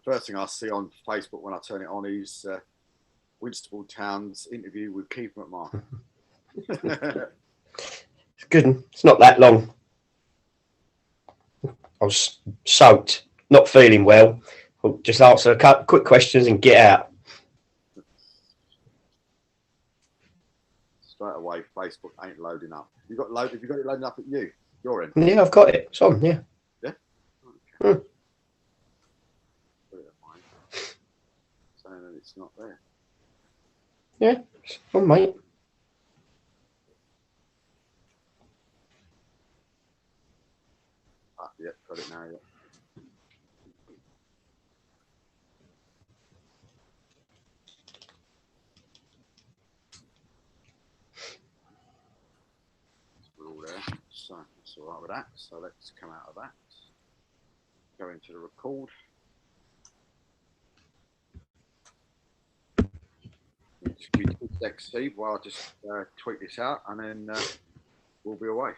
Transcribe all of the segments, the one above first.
first thing I see on Facebook when I turn it on is Winstable Town's interview with Keith McMahon. It's good. It's not that long. I was soaked, not feeling well. I'll just answer a couple quick questions and get out. Straight away, Facebook ain't loading up. Have you got it loading up at you? You're in. Yeah, I've got it. It's on. Yeah. Yeah. Okay. Saying that it's not there. Yeah, it's on, mate. Yeah, got it now. Yeah. We're all there, so that's all right with that. So let's come out of that. Go into the record. Next, Steve, while I just tweet this out, and then we'll be away.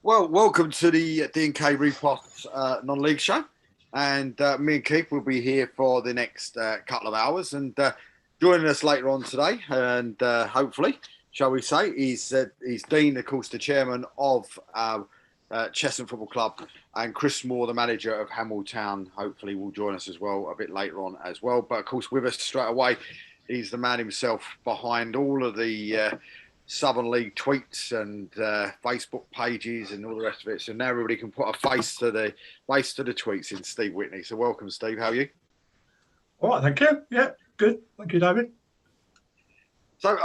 Well, welcome to the D&K Reposs Non League show, and me and Keith will be here for the next couple of hours. And joining us later on today, and hopefully, shall we say, is Dean, of course, the chairman of Cheshunt Football Club, and Chris Moore, the manager of Hamwell Town. Hopefully, will join us as well a bit later on as well. But of course, with us straight away, he's the man himself behind all of the Southern League tweets and Facebook pages and all the rest of it. So now everybody can put a face to the tweets in Steve Whitney. So welcome, Steve. How are you? All right, thank you. Yeah, good. Thank you, David. So,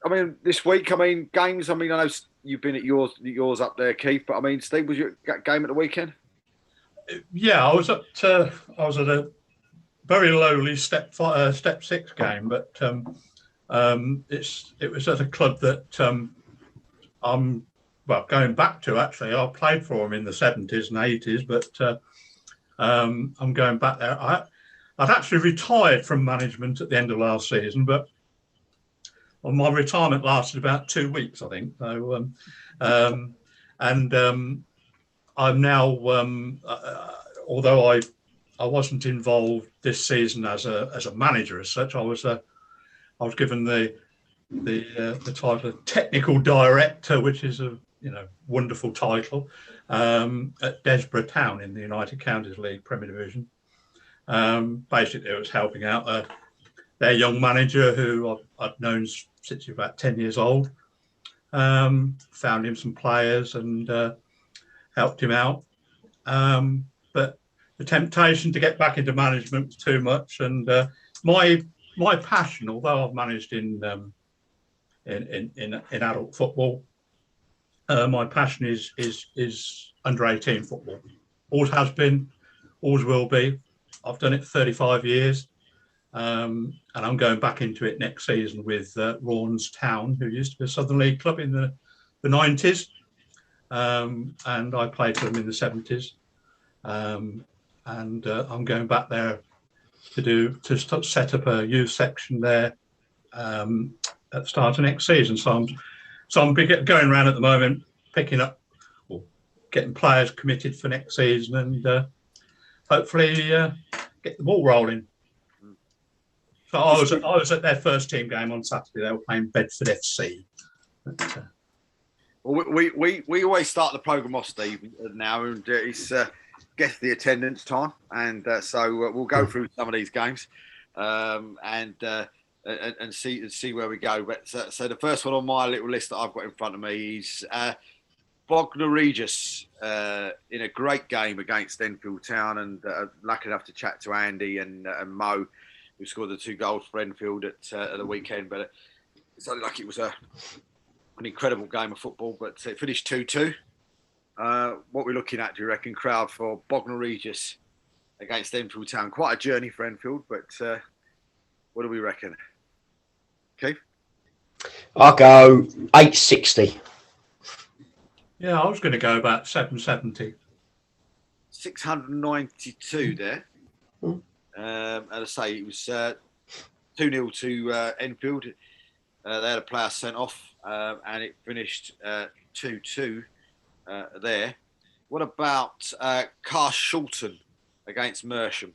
I mean, this week, games. I know you've been at yours up there, Keith. But I mean, Steve, was your game at the weekend? Yeah, I was at a very lowly step 6 game, but. It was at a club that I'm going back to. Actually, I played for them in the 70s and 80s, but I'm going back there. I'd actually retired from management at the end of last season, but my retirement lasted about 2 weeks, I think. So, I'm now, although I wasn't involved this season as a manager as such, I was given the title of technical director, which is a wonderful title, at Desborough Town in the United Counties League Premier Division. Basically, I was helping out their young manager, who I've known since he was about 10 years old. Found him some players and helped him out. But the temptation to get back into management was too much, and my passion, although I've managed in adult football, my passion is under 18 football. Always has been, always will be. I've done it for 35 years, and I'm going back into it next season with Raunds Town, who used to be a Southern League club in the 90s, and I played for them in the 70s, and I'm going back there to set up a youth section there at the start of next season. So I'm going around at the moment, picking up getting players committed for next season and hopefully get the ball rolling. So I was at their first team game on Saturday. They were playing Bedford FC. But, well, we always start the programme off, Steve, now, and it's guess the attendance time, and so we'll go through some of these games and see where we go. But so the first one on my little list that I've got in front of me is Bognor Regis in a great game against Enfield Town, and lucky enough to chat to Andy and Mo, who scored the 2 goals for Enfield at the weekend. But it sounded like it was an incredible game of football, but it finished 2-2. What we're looking at, do you reckon, crowd for Bognor Regis against Enfield Town? Quite a journey for Enfield, but what do we reckon? Keith? I'll go 860. yeah, I was going to go about 770. 692 there. As I say, it was 2-0 to Enfield. They had a player sent off, and it finished 2-2 there. What about Carshalton against Mersham?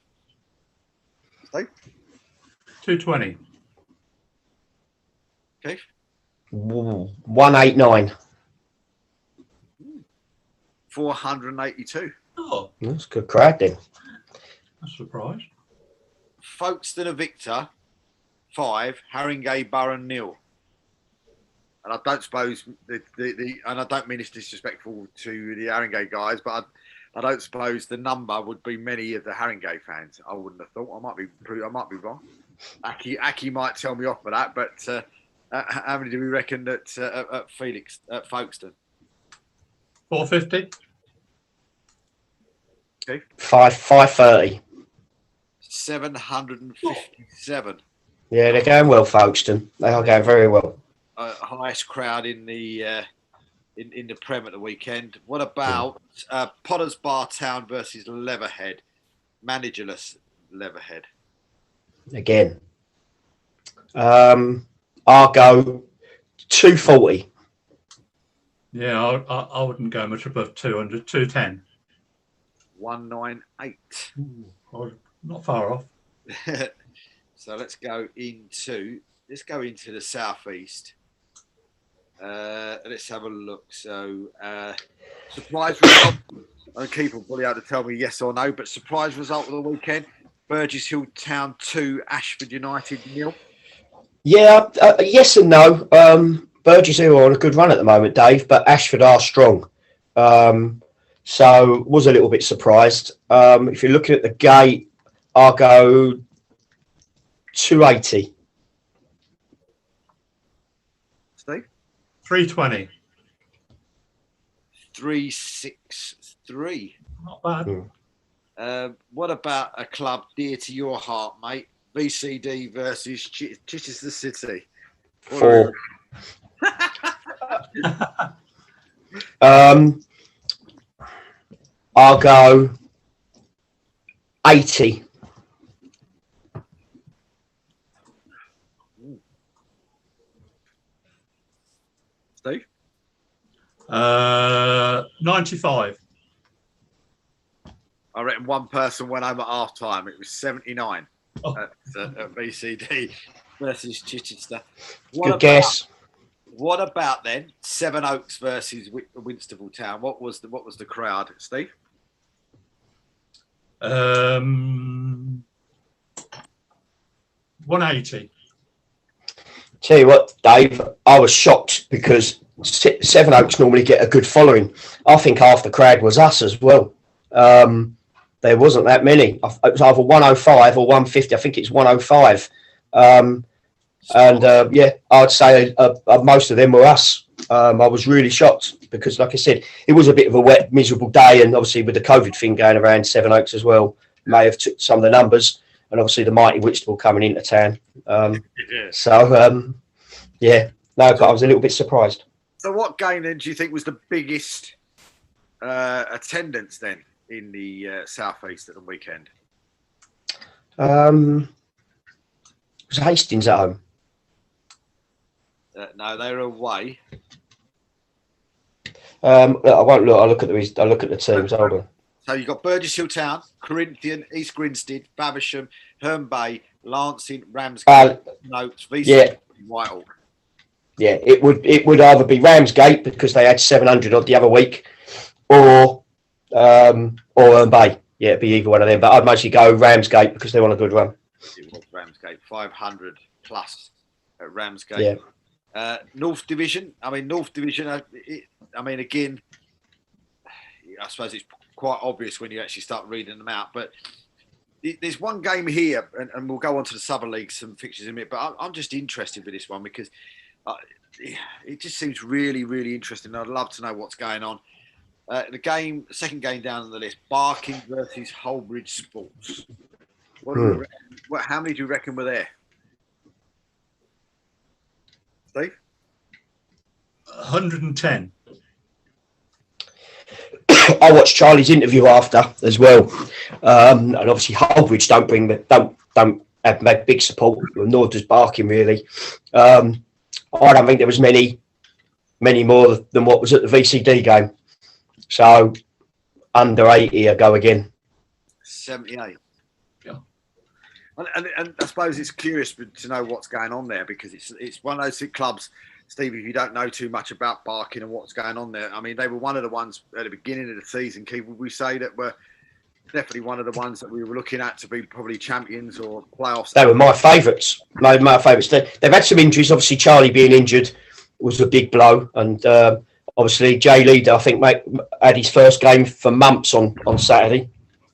Steve? 220. Keith? 189. 482. Oh, That's a good crowd then. a surprise. Folkestone of Victor 5, Haringey Borough 0. And I don't suppose and I don't mean it's disrespectful to the Haringey guys, but I don't suppose the number would be many of the Haringey fans. I wouldn't have thought. I might be wrong. Aki might tell me off for that, but how many do we reckon at Folkestone? 450. Okay. 530. 757. Yeah, they're going well, Folkestone. They are going very well. Highest crowd in the Prem at the weekend. What about Potters Bar Town versus Leatherhead? Managerless Leatherhead. Again. I'll go 240. Yeah, I wouldn't go much above 200, 210. 198. Not far off. So let's go into the southeast. Let's have a look. So surprise result. And Keith will probably have to tell me yes or no, but surprise result of the weekend: Burgess Hill Town 2, Ashford United 0. Yeah, yes and no. Burgess Hill are on a good run at the moment, Dave, but Ashford are strong. So was a little bit surprised. If you're looking at the gate, I'll go 280. Steve? 320. 363. Not bad. What about a club dear to your heart, mate? VCD versus Chichester City. 4. I'll go 80. Steve? 95. I reckon one person went home at half time. It was 79 Oh. at VCD versus Chichester. Good guess. What about then Seven Oaks versus Winsterville Town? What was the crowd, Steve? 180. Tell you what, Dave, I was shocked because Seven Oaks normally get a good following. I think half the crowd was us as well. There wasn't that many. It was either 105 or 150. I think it's 105. Yeah, I'd say most of them were us. I was really shocked because, like I said, it was a bit of a wet, miserable day, and obviously with the COVID thing going around, Seven Oaks as well may have took some of the numbers, and obviously the mighty Whitstable coming into town. Yeah, no, but I was a little bit surprised. So, what game then do you think was the biggest attendance then in the southeast at the weekend? It was Hastings at home. No, they were away. Look, I won't look. I look at the teams. Hold on. So you've got Burgess Hill Town, Corinthian, East Grinstead, Faversham, Herne Bay, Lancing, Ramsgate, Notes, VC, Whitehall. Yeah, it would either be Ramsgate because they had 700 odd the other week, or Herne Bay. Yeah, it'd be either one of them. But I'd mostly go Ramsgate because they're on a good run. It was Ramsgate, 500 plus at Ramsgate. Yeah. North Division. North Division. Again, I suppose it's quite obvious when you actually start reading them out. But there's one game here, and we'll go on to the Southern League, some fixtures in a minute. But I'm just interested with this one because it just seems really, really interesting. I'd love to know what's going on. The second game down on the list, Barking versus Holbridge Sports. How many do you reckon were there? Steve? 110. I watched Charlie's interview after as well, and obviously Holbridge don't have big support, nor does Barking really. I don't think there was many more than what was at the VCD game. So under 80, I go again. 78. Yeah. And I suppose it's curious to know what's going on there because it's one of those clubs, Steve, if you don't know too much about Barking and what's going on there. They were one of the ones at the beginning of the season, Keith, would we say that were definitely one of the ones that we were looking at to be probably champions or playoffs? They were my favourites. My favourites. They've had some injuries. Obviously, Charlie being injured was a big blow. And obviously, Jay Leader, I think, had his first game for months on Saturday.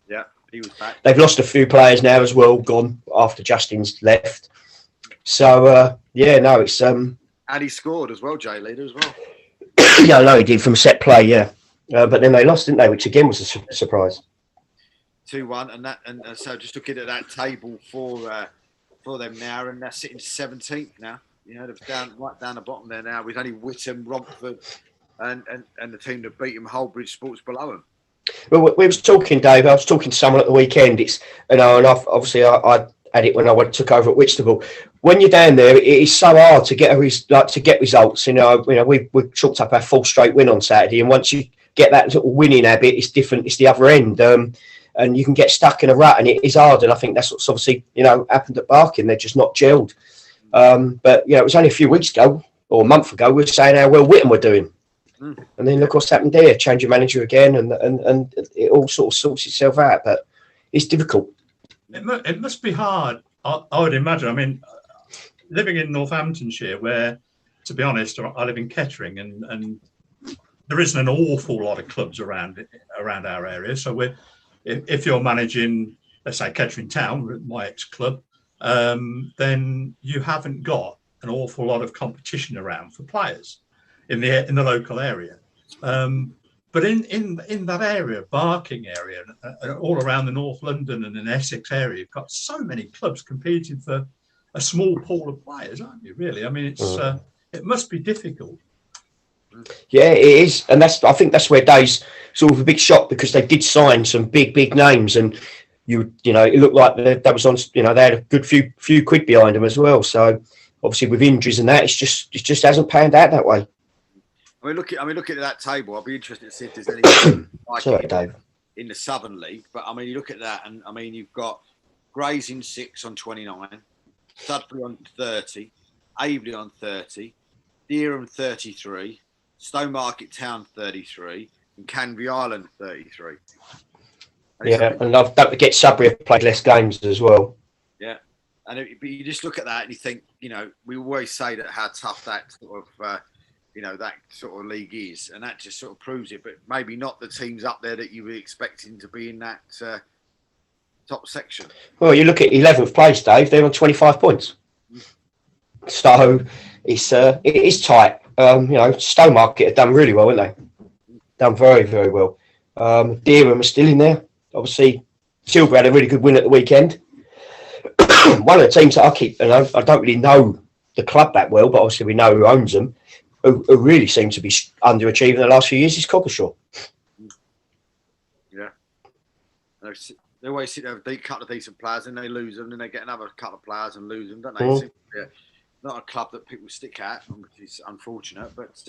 Yeah, he was back. They've lost a few players now as well, gone after Justin's left. So, it's... And he scored as well, Jay Leader as well. Yeah, I know he did from set play, yeah. But then they lost, didn't they? Which again was a surprise. 2-1, and so just looking at that table for them now, and they're sitting 17th now. They're right down the bottom there now with only Whittam, Romford, and the team that beat them, Holbridge Sports, below them. Well, we was talking, Dave. I was talking to someone at the weekend. And I had it when I took over at Whitstable. When you're down there, it is so hard to get results. We chalked up our 4th straight win on Saturday, and once you get that sort of winning habit, it's different. It's the other end, and you can get stuck in a rut, and it is hard. And I think that's what's obviously happened at Barking. They're just not gelled. But it was only a few weeks ago or a month ago we were saying how well Whittam were doing, and then look what's happened there. Change of manager again, and it all sort of sorts itself out. But it's difficult. It must be hard. I would imagine. Living in Northamptonshire, where, to be honest, I live in Kettering, and there isn't an awful lot of clubs around our area. So if you're managing, let's say, Kettering Town, my ex-club, then you haven't got an awful lot of competition around for players in the local area. But in that area, Barking area, all around the North London and in Essex area, you've got so many clubs competing for a small pool of players, aren't you? Really, it must be difficult. Yeah, it is, and I think that's where Dave's sort of a big shock because they did sign some big names, and it looked like that was on. They had a good few quid behind them as well. So obviously with injuries and that, it just hasn't panned out that way. Looking at that table, I'll be interested to see if there's anything like Dave, in the Southern League. But you look at that, and you've got Grays in 6 on 29, Sudbury on 30, Aveley on 30, Dereham 33, Stowmarket Town 33, and Canvey Island 33. And don't forget Sudbury have played less games as well. Yeah, but you just look at that and you think, we always say that how tough that sort of. That sort of league is, and that just sort of proves it. But maybe not the teams up there that you were expecting to be in that top section. Well, you look at 11th place, Dave. They're on 25 points, so it is tight. Stowmarket have done really well, haven't they? Done very, very well. Dereham are still in there. Obviously, Silver had a really good win at the weekend. One of the teams that I keep, and I don't really know the club that well, but obviously we know who owns them. Who really seem to be underachieving the last few years is Cockershaw. Yeah. They always sit there with a couple of decent players and they lose them, and they get another couple of players and lose them, don't they? Not a club that people stick at, which is unfortunate. But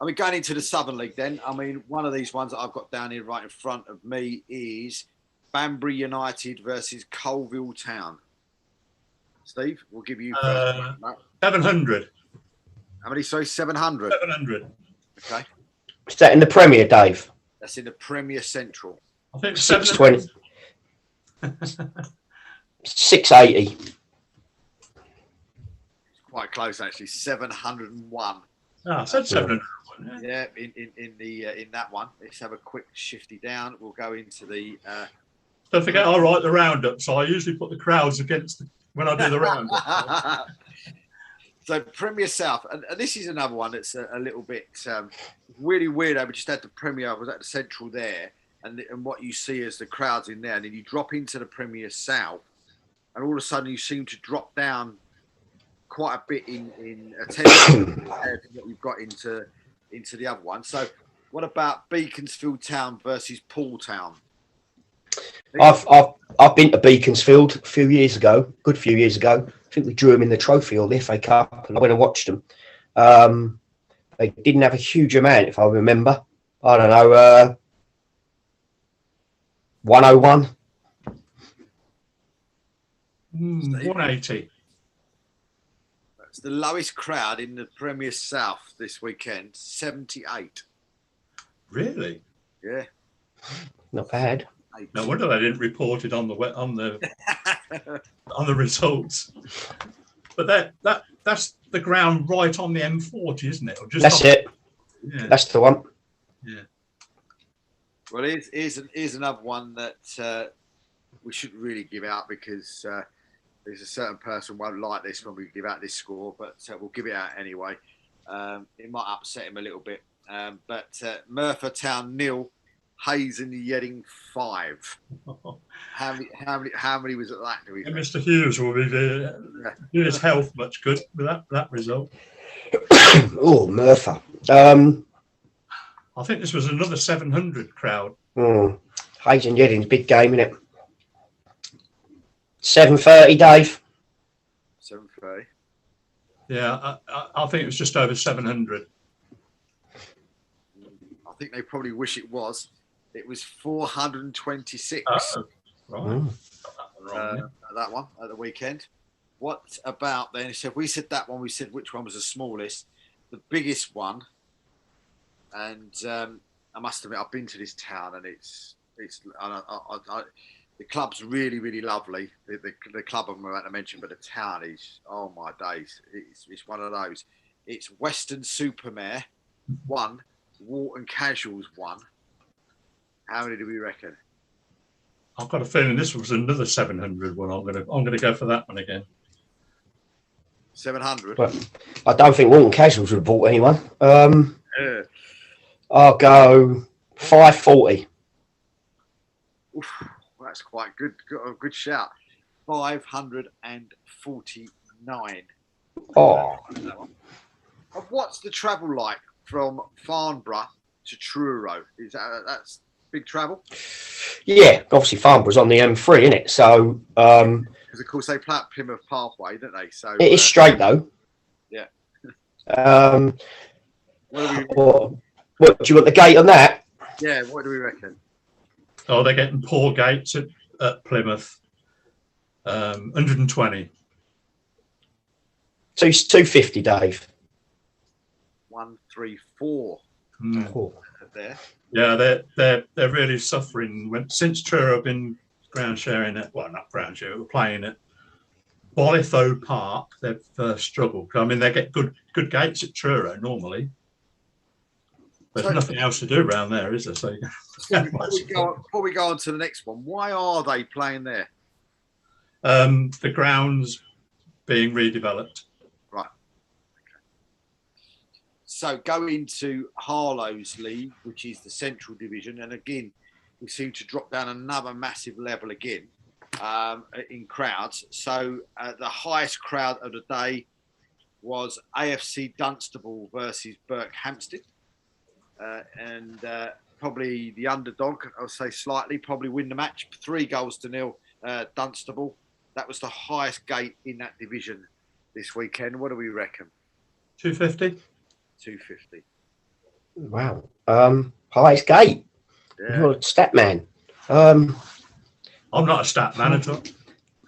I mean, going into the Southern League then, I mean, one of these ones that I've got down here right in front of me is Banbury United versus Colville Town. Steve, we'll give you first. 700. How many? Sorry, 700. 700. Okay. Is that in the Premier, Dave? That's in the Premier Central. I think 620. 680. It's quite close, actually. 701. I said 700. Yeah, in that one. Let's have a quick shifty down. We'll go into the. Don't forget, I write the roundup, so I usually put the crowds against when I do the roundup. So Premier South, and this is another one that's a little bit really weird. We just had the Premier. I was at the Central there, and what you see is the crowds in there, and then you drop into the Premier South, and all of a sudden you seem to drop down quite a bit in attendance compared to what you've got into the other one. So, what about Beaconsfield Town versus Poole Town? I've been to Beaconsfield a few years ago, good few years ago. I think we drew them in the trophy or the FA Cup, and I went and watched them. They didn't have a huge amount, if I remember. I don't know, 101. 180. That's the lowest crowd in the Premier South this weekend. 78. Really? Yeah. Not bad. No wonder they didn't report it on the on the results. But that's the ground right on the M40, isn't it? Or just That's it. Yeah. That's the one. Yeah. Well, here's another one that we shouldn't really give out because there's a certain person won't like this when we give out this score, but we'll give it out anyway. It might upset him a little bit. But Merthyr Town 0, Hayes and the Yedding 5. How many was it that? Do we Mr. Hughes will be do his health much good with that result. Oh, Merthyr. I think this was another 700 crowd. Hayes and Yedding's big game, isn't it? 7:30, Dave. 7:30. Yeah, I think it was just over 700. I think they probably wish it was. It was 426. Right. That one at the weekend. What about then? So if we said that one, we said which one was the smallest, the biggest one. And I must admit, I've been to this town, and it's the club's really, really lovely. The club I'm about to mention, but the town is, oh my days, it's one of those. It's Western Supermare 1, Wharton Casuals 1. How many do we reckon? I've got a feeling this was another 700 one. I'm gonna go for that one again. 700. Well, I don't think Wharton Casuals would have bought anyone. Yeah. I'll go 540. Oof, well, that's quite good. Good shout. 549. Oh, And what's the travel like from Farnborough to Truro? Is that's big travel? yeah. Obviously, Farnborough's on the M3, isn't it? So Because of course they play at Plymouth Pathway, don't they? So it is straight though. Yeah. What do you want the gate on that? Yeah. What do we reckon? Oh, they're getting poor gates at Plymouth. 120. 250, Dave. 134. Oh. There. Yeah, they're really suffering. Since Truro have been ground sharing it, well, not ground sharing, we're playing it. Bolitho Park, they've struggled. I mean, they get good gates at Truro normally. There's nothing else to do around there, is there? So before we go on to the next one, why are they playing there? the ground's being redeveloped. Right. Okay. So going to Harlow's League, which is the Central Division, and again, we seem to drop down another massive level again in crowds. So the highest crowd of the day was AFC Dunstable versus Berkhamsted. And probably the underdog, I'll say slightly, probably win the match. 3-0 Dunstable. That was the highest gate in that division this weekend. What do we reckon? 250. 250. Wow. Highest gate. Yeah. You're a stat man. I'm not a stat manager.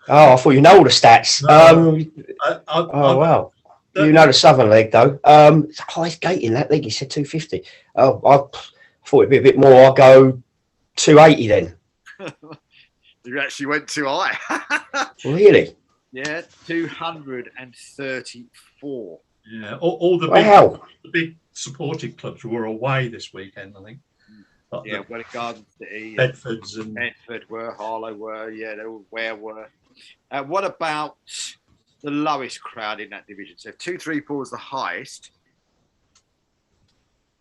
Oh, I thought you know all the stats. No, Oh, wow. You know the Southern League, though. It's the highest gate in that league. You said 250. Oh, I thought it'd be a bit more. I'll go 280 then. You actually went too high. Really? Yeah, 234. Yeah, all the big supported clubs were away this weekend, I think. Like yeah, Welling Garden City, Bedfords and Bedford were, Harlow were, yeah, they all where were. What about the lowest crowd in that division? So if 234 was the highest,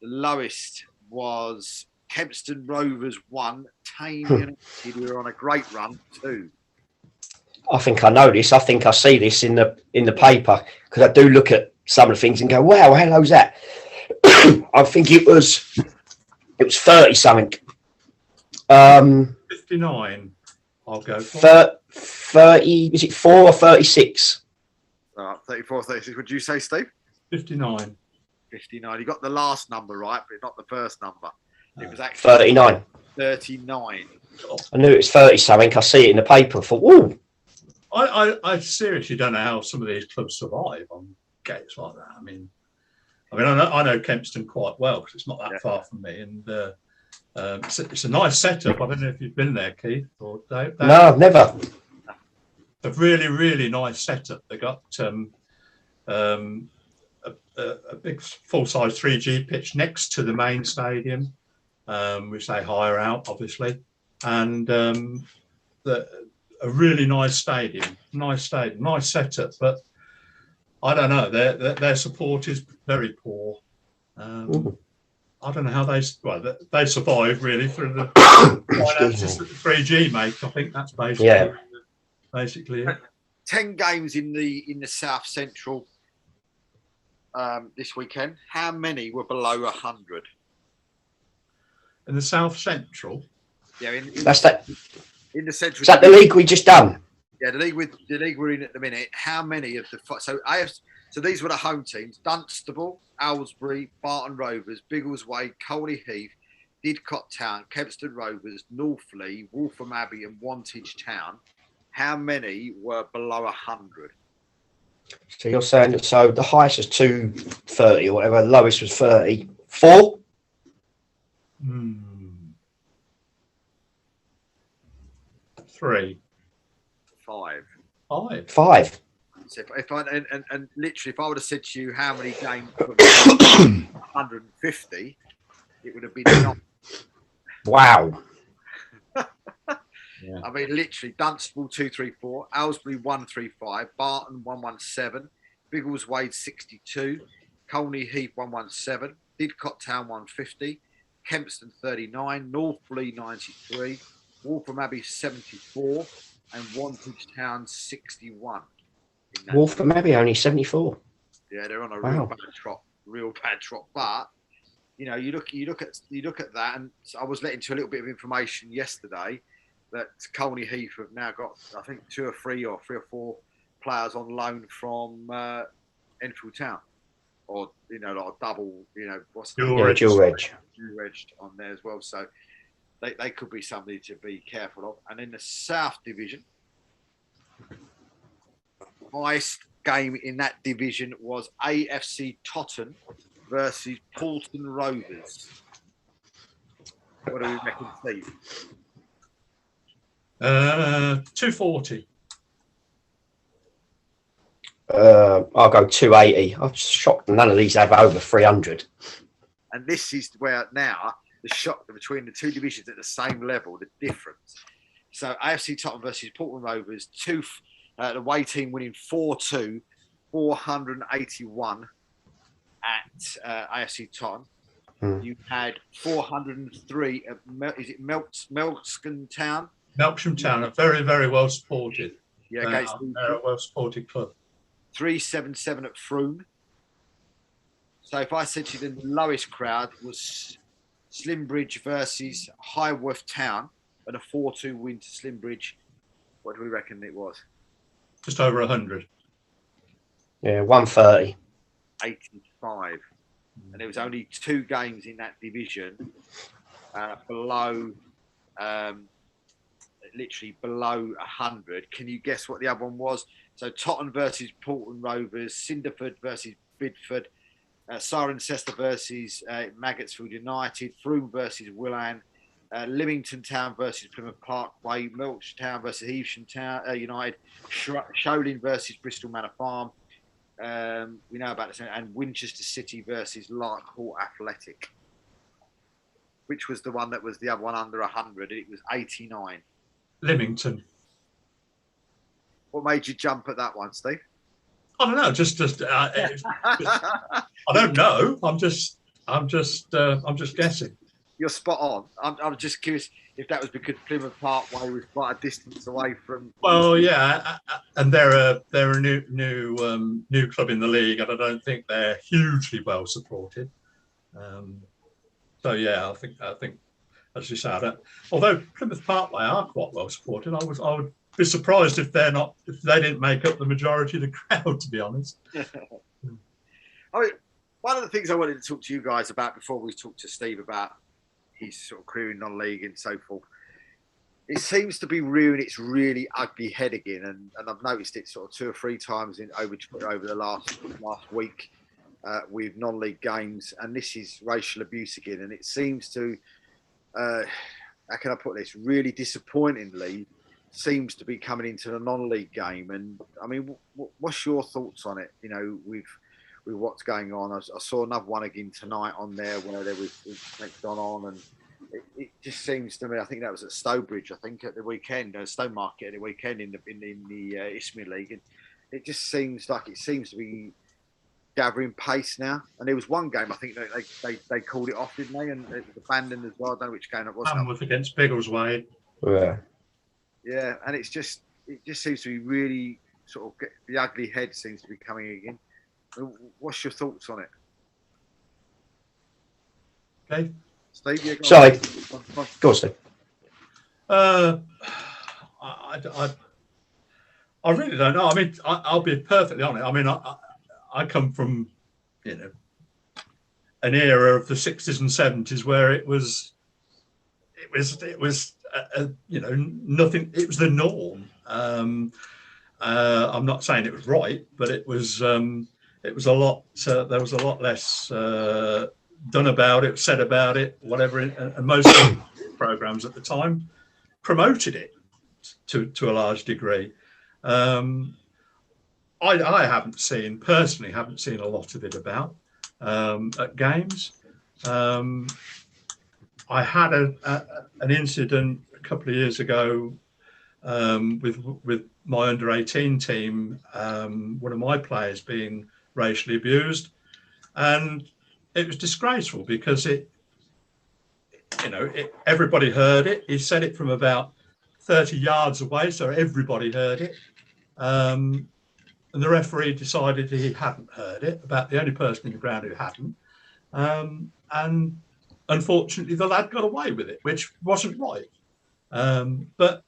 the lowest was Kempston Rovers 1, Tame United, who were on a great run 2. I think I know this. I think I see this in the paper because I do look at some of the things and go, "Wow, how low's that?" I think it was 30 something. 59. I'll go for 30. Is it 4 or 36? 34, 36. Would you say, Steve? 59. 59. You got the last number right, but not the first number. It was actually 39. 39. I knew it was 30 something. I see it in the paper. I thought, "Ooh." I seriously don't know how some of these clubs survive on gates like that. I mean, I know Kempston quite well because it's not that far from me, and it's a nice setup. I don't know if you've been there, Keith or Dave. No, I've never. A really, really nice setup. They got a big full-size 3G pitch next to the main stadium, which they hire out, obviously, and a really nice stadium, nice setup. But I don't know, their support is very poor. I don't know how they survive really through the finances that the 3G make. I think that's basically it. 10 games in the South Central this weekend. How many were below 100? In the South Central? Yeah, that's that. In the Central. Is that the league we just done? Yeah, the league we're in at the minute. How many of the so these were the home teams: Dunstable, Aylesbury, Barton Rovers, Biggleswade, Colney Heath, Didcot Town, Kempston Rovers, Northley, Waltham Abbey, and Wantage Town. How many were below 100? So you're saying that so the highest was 230 or whatever, the lowest was 34? 3. 5. 5. So if I and literally, if I would have said to you how many games were 150, it would have been 9. Wow. Yeah. I mean, literally, Dunstable 234, Aylesbury 135, Barton 117, Biggleswade 62, Colney Heath 117, Didcot Town 150, Kempston 39, Northley 93, Waltham Abbey 74, and Wantage Town 61. Waltham Abbey only 74. Yeah, they're on a Wow. real bad trot. But you know, you look at that, and I was let into a little bit of information yesterday that Colney Heath have now got, I think, 2 or 3 or 4 players on loan from Enfield Town, or like a double, what's dual reg on there as well. So they could be somebody to be careful of. And in the South Division, highest game in that division was AFC Totton versus Paulton Rovers. What do we reckon, Steve? 240. I'll go 280. I'm shocked none of these have over 300. And this is where now the shock between the two divisions at the same level, the difference. So AFC Totton versus Paulton Rovers, the away team winning 4-2, 481 at AFC Totton. You had 403 at Melkston Town. Melksham Town are very, very well supported. Yeah, they're a well supported club. 377 at Froome. So if I said to you the lowest crowd was Slimbridge versus Highworth Town and a 4-2 win to Slimbridge, what do we reckon it was? Just over 100. Yeah, 130. 85. and there was only 2 games in that division below, literally below 100. Can you guess what the other one was? So Totton versus Portland Rovers, Cinderford versus Bidford, Cirencester versus Maggotsfield United, Frome versus Willan, Lymington Town versus Plymouth Parkway, Milch Town versus Evesham Town United, Sholing versus Bristol Manor Farm. We know about this, and Winchester City versus Larkhall Athletic, which was the one that was the other one under 100. It was 89. Lymington. What made you jump at that one, Steve? I don't know. I don't know. I'm just guessing. You're spot on. I'm just curious if that was because Plymouth Parkway was quite a distance away from. Well, yeah, and they're a new club in the league, and I don't think they're hugely well supported. So yeah, I think as you said, although Plymouth Parkway are quite well supported, I would be surprised if they didn't make up the majority of the crowd, to be honest. I mean, one of the things I wanted to talk to you guys about before we talk to Steve about his sort of career in non-league and so forth, it seems to be rearing its really ugly head again, and I've noticed it sort of 2 or 3 times over the last week with non-league games, and this is racial abuse again, and it seems to, how can I put this, really disappointingly seems to be coming into the non-league game. And I mean, what's your thoughts on it? You know, with what's going on. I saw another one again tonight on there where there was things gone on, and it just seems to me, I think that was at Stowbridge, I think at the weekend, Stone Market at the weekend in the Isthmian League, and it just seems like it seems to be gathering pace now. And there was one game I think they called it off, didn't they? And it was abandoned as well. I don't know which game it was. That was against Biggleswade. Yeah, and it just seems to be really sort of the ugly head seems to be coming again. What's your thoughts on it? Okay, Steve. Sorry, go on, Steve. I really don't know. I mean, I'll be perfectly honest. I mean, I come from, you know, an era of the 60s and 70s where it was you know, nothing. It was the norm. I'm not saying it was right, but it was a lot. There was a lot less done about it, said about it, whatever. And most of the programs at the time promoted it to a large degree. I haven't seen a lot of it about at games. I had an incident a couple of years ago with my under-18 team, one of my players being racially abused, and it was disgraceful because everybody heard it. He said it from about 30 yards away, so everybody heard it. And the referee decided he hadn't heard it, about the only person in the ground who hadn't. And unfortunately, the lad got away with it, which wasn't right. But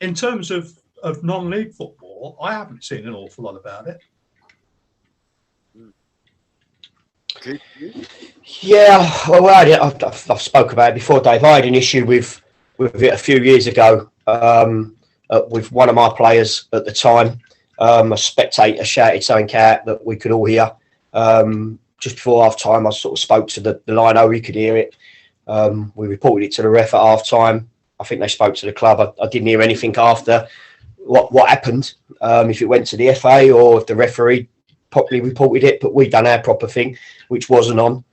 in terms of non-league football, I haven't seen an awful lot about it. Yeah, well, I've spoke about it before, Dave. I had an issue with it a few years ago with one of my players at the time. A spectator shouted something out that we could all hear. Just before half time, I sort of spoke to the lino, he could hear it. We reported it to the ref at half time. I think they spoke to the club. I didn't hear anything after what happened, if it went to the FA or if the referee properly reported it, but we done our proper thing, which wasn't on.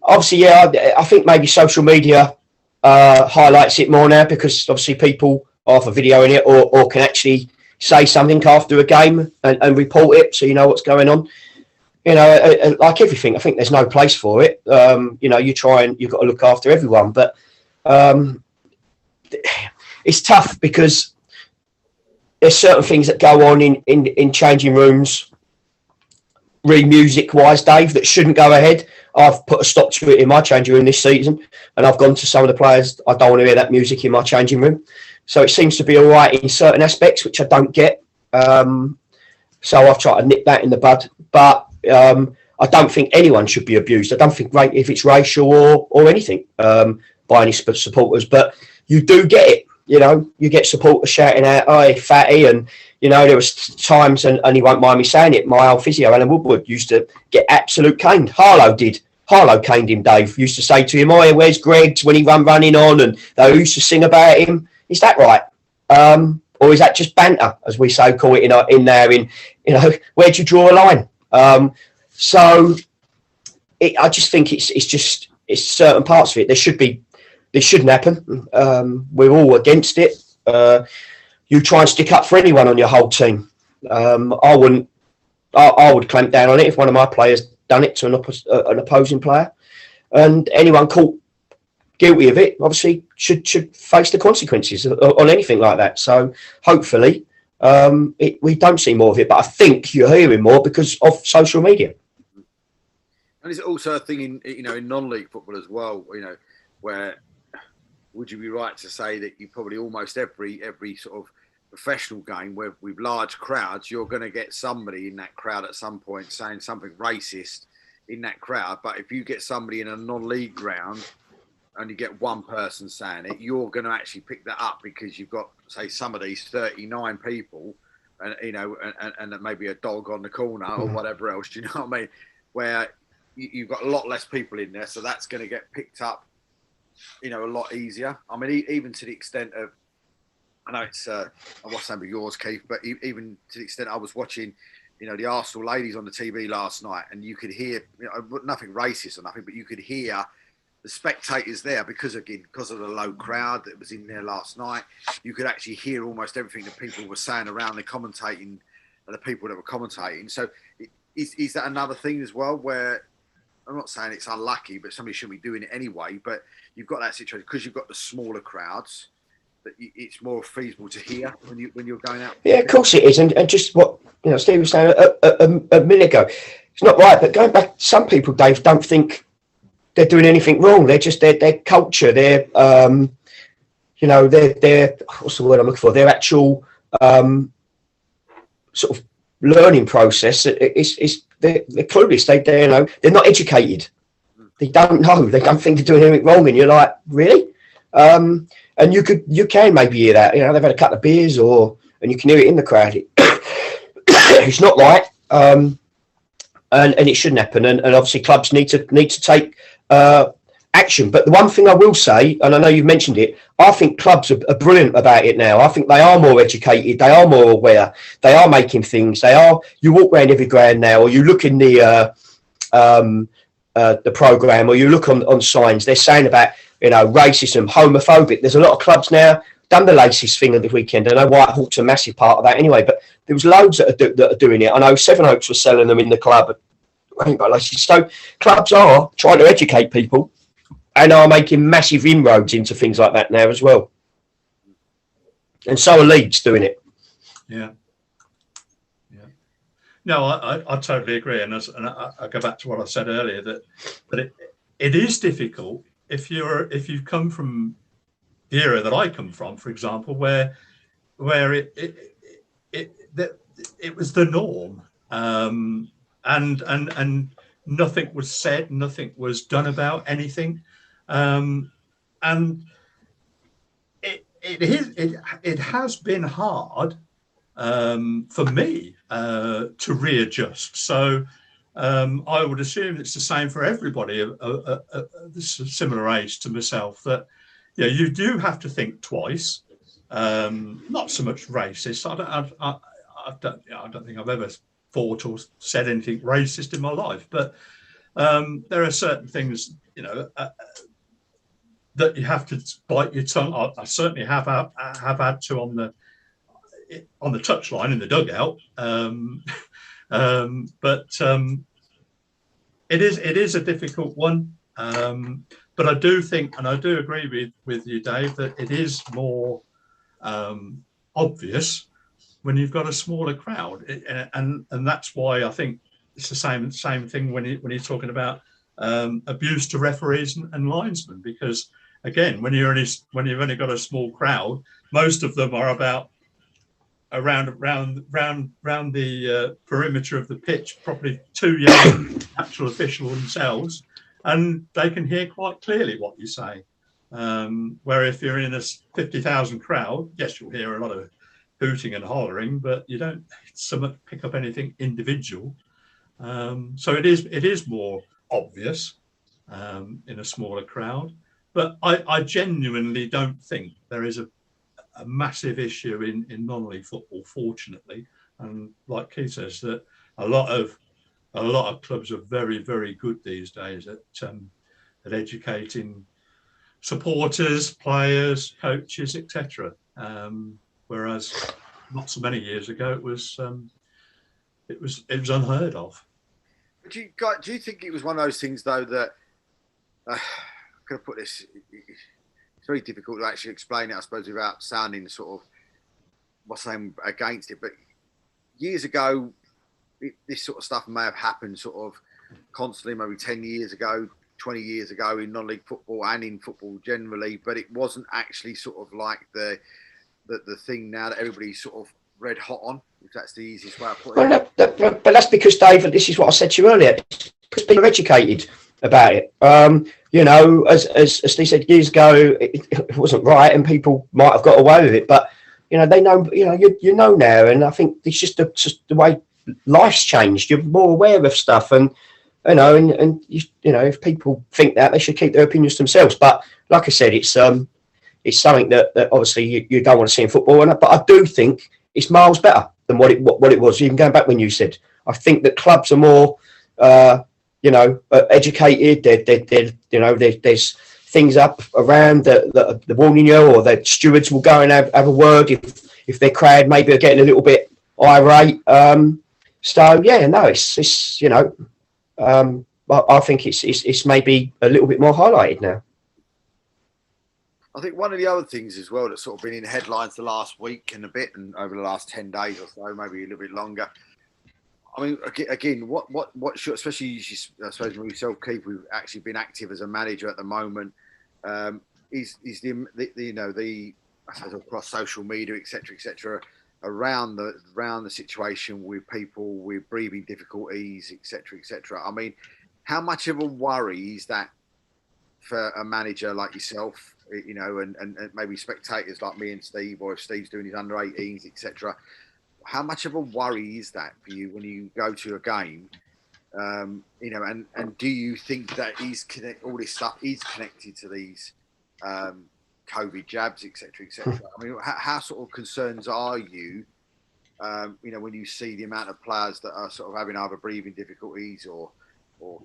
Obviously, yeah, I think maybe social media highlights it more now because obviously people are either videoing it or can actually say something after a game and report it so you know what's going on. You know, like everything, I think there's no place for it. You know, you've got to look after everyone, but it's tough because there's certain things that go on in changing rooms, really music-wise, Dave, that shouldn't go ahead. I've put a stop to it in my changing room this season, and I've gone to some of the players, I don't want to hear that music in my changing room. So it seems to be all right in certain aspects, which I don't get. So I've tried to nip that in the bud. But I I don't think anyone should be abused. I don't think if it's racial or anything by any supporters, but you do get it. You know, you get supporters shouting out, "Oi, fatty," and you know, there was times, and he won't mind me saying it, my old physio, Alan Woodward, used to get absolute caned. Harlow did. Harlow caned him, Dave. Used to say to him, "Oi, where's Greggs?" when he running on, and they used to sing about him. Is that right? Or is that just banter, as we so call it in there? You know, where do you draw a line? So I just think it's certain parts of it. This shouldn't happen. We're all against it. You try and stick up for anyone on your whole team. I would clamp down on it if one of my players done it to an opposing player, and anyone caught guilty of it obviously should face the consequences on anything like that. So hopefully we don't see more of it, but I think you're hearing more because of social media. And it's also a thing in non-league football as well, where would you be right to say that you probably almost every sort of professional game where with large crowds, you're going to get somebody in that crowd at some point saying something racist in that crowd. But if you get somebody in a non-league ground and you get one person saying it, you're going to actually pick that up because you've got, say, some of these 39 people and, and maybe a dog on the corner or whatever else, do you know what I mean? Where you've got a lot less people in there. So that's going to get picked up, a lot easier. I mean, even to the extent of, I know it's, I watched some of yours, Keith, but even to the extent I was watching, the Arsenal ladies on the TV last night, and you could hear, nothing racist or nothing, but you could hear the spectators there because of the low crowd that was in there last night. You could actually hear almost everything that people were saying around the commentating, the people that were commentating. So is that another thing as well, where I'm not saying it's unlucky, but somebody shouldn't be doing it anyway, but you've got that situation because you've got the smaller crowds, that it's more feasible to hear when you're going out. Yeah, of course it is, and just what Steve was saying a minute ago, it's not right. But going back, some people, Dave, don't think they're doing anything wrong. They're just their culture, their their what's the word I'm looking for? Their actual sort of learning process is they're clueless. They're not educated. They don't know. They don't think they're doing anything wrong, and you're like, really? And you can maybe hear that. They've had a couple of beers, and you can hear it in the crowd. It's not right, and it shouldn't happen. And obviously, clubs need to take action. But the one thing I will say, and I know you've mentioned it, I think clubs are brilliant about it now. I think they are more educated. They are more aware. They are making things. You walk around every ground now, or you look in the program, or you look on signs. They're saying about racism, homophobic. There's a lot of clubs now done the laces thing at the weekend. I know Whitehall's a massive part of that anyway, but there was loads that are doing it. I know Sevenoaks was selling them in the club. I ain't got laces. So clubs are trying to educate people and are making massive inroads into things like that now as well. And so are Leeds doing it. Yeah. No, I totally agree, and I go back to what I said earlier that it is difficult if you've come from the era that I come from, for example, where it was the norm, and nothing was said, nothing was done about anything, and it has been hard for me to readjust. So I would assume it's the same for everybody this similar age to myself, that you do have to think twice. Not so much racist. I don't think I've ever thought or said anything racist in my life, but there are certain things that you have to bite your tongue. I certainly have had to on the touchline in the dugout, but it is a difficult one. But I do think, and I do agree with you, Dave, that it is more obvious when you've got a smaller crowd, and that's why I think it's the same thing when you're talking about abuse to referees and linesmen, because again, when you've only got a small crowd, most of them are about around the perimeter of the pitch, probably 2 yards actual official themselves, and they can hear quite clearly what you say. Where if you're in a 50,000 crowd, yes, you'll hear a lot of hooting and hollering, but you don't pick up anything individual. So it is more obvious in a smaller crowd. But I genuinely don't think there is a massive issue in non-league football, fortunately. And like Keith says, that a lot of clubs are very, very good these days at educating supporters, players, coaches, etc. Whereas not so many years ago it was unheard of. But do you think it was one of those things though that I'm going to put this? It's very difficult to actually explain it, I suppose, without sounding sort of what's saying against it. But years ago, this sort of stuff may have happened sort of constantly, maybe 10 years ago, 20 years ago in non-league football and in football generally, but it wasn't actually sort of like the thing now that everybody's sort of red hot on, if that's the easiest way of putting it. But that's because, Dave, this is what I said to you earlier, because people are educated about it. As Steve said years ago, it wasn't right and people might have got away with it, but they know, you know now, and I think it's just the way life's changed. You're more aware of stuff, and if people think that, they should keep their opinions to themselves. But like I said, it's something that obviously you don't want to see in football. But I do think it's miles better than what it was. Even going back when you said, I think that clubs are more, educated. There's things up around that the warning you, or the stewards will go and have a word if their crowd maybe are getting a little bit irate. I think it's maybe a little bit more highlighted now. I think one of the other things as well that's sort of been in headlines the last week and a bit, and over the last 10 days or so, maybe a little bit longer. I mean, again, what should, especially I suppose with yourself, Keith, who've actually been active as a manager at the moment, is the I suppose across social media, etc., around the situation with people with breathing difficulties, etc. I mean, how much of a worry is that for a manager like yourself, and maybe spectators like me and Steve, or if Steve's doing his under 18s, etc. How much of a worry is that for you when you go to a game? And do you think that all this stuff is connected to these COVID jabs, etc., etc.? I mean, how sort of concerns are you, when you see the amount of players that are sort of having either breathing difficulties or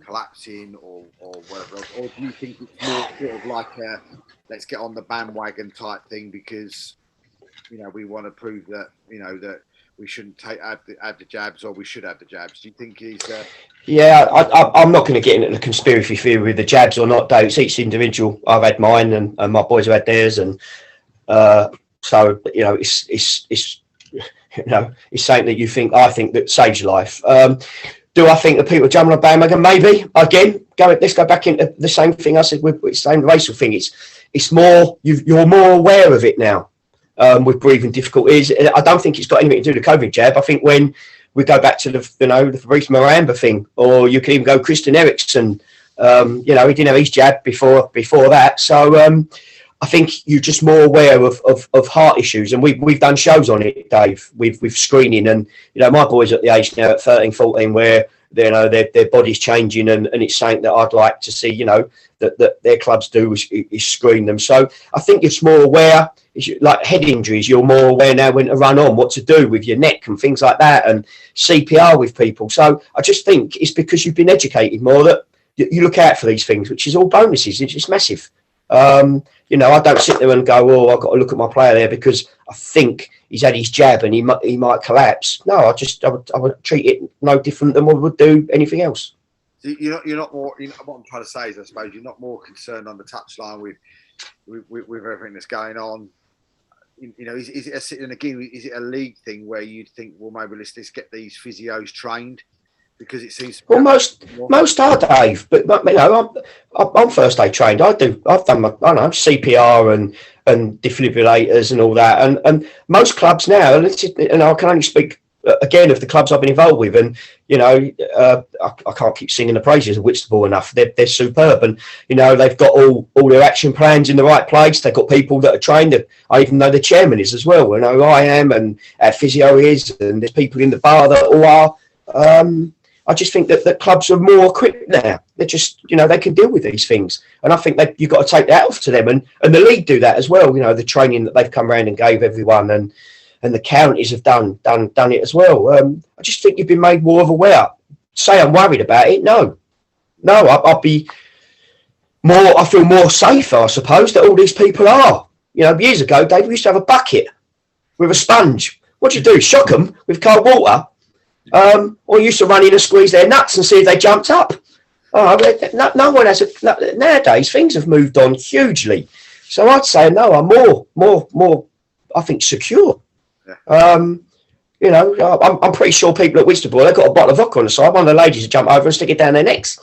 collapsing or whatever else? Or do you think it's more sort of like a let's get on the bandwagon type thing because, we want to prove that, that we shouldn't have the jabs, or we should have the jabs? Do you think he's... Yeah, I'm not going to get into the conspiracy theory with the jabs or not, though. It's each individual. I've had mine, and my boys have had theirs, and so it's something that I think that saves your life. Do I think that people are jumping on bandwagon? Maybe. Again, let's go back into the same thing I said with the same racial thing. It's more you're more aware of it now. With breathing difficulties, I don't think it's got anything to do with the COVID jab. I think when we go back to the Fabrice Miranda thing, or you can even go Christian Eriksen. He didn't have his jab before that. So I think you're just more aware of heart issues, and we've done shows on it, Dave, with screening, and my boys at the age now at 13, 14, where their body's changing, and it's something that I'd like to see, that their clubs do is screen them. So I think it's more aware. Like head injuries, you're more aware now when to run on, what to do with your neck and things like that, and CPR with people. So I just think it's because you've been educated more that you look out for these things, which is all bonuses. It's massive. I don't sit there and go, oh, I've got to look at my player there because I think he's had his jab and he might collapse. No, I would treat it no different than what we would do anything else. So you're not more. What I'm trying to say is, I suppose you're not more concerned on the touchline with everything that's going on. Is it a league thing where you'd think, well, maybe let's get these physios trained, because it seems most are, Dave, but I'm first aid trained. I've done CPR and defibrillators and all that, and most clubs now, and I can only speak again, of the clubs I've been involved with. And, you know, I can't keep singing the praises of Whitstable enough. They're superb. And, you know, they've got all their action plans in the right place. They've got people that are trained. I even know the chairman is as well. I know I am, and our physio is, and there's people in the bar that all are. I just think that clubs are more equipped now. They're just, you know, they can deal with these things. And I think you've got to take that off to them. And the league do that as well. You know, the training that they've come around and gave everyone, and the counties have done it as well. I just think you've been made more of aware. Say I'm worried about it. No, I'll be more, I feel more safer, I suppose, that all these people are. You know, years ago, Dave, we used to have a bucket with a sponge. What do you do? Shock them with cold water? Or used to run in and squeeze their nuts and see if they jumped up. Oh, no one has nowadays, things have moved on hugely. So I'd say no, I'm more, I think, secure. Yeah. You know, I'm pretty sure people at Whitstable, they've got a bottle of vodka on the side. One of the ladies will jump over and stick it down their necks.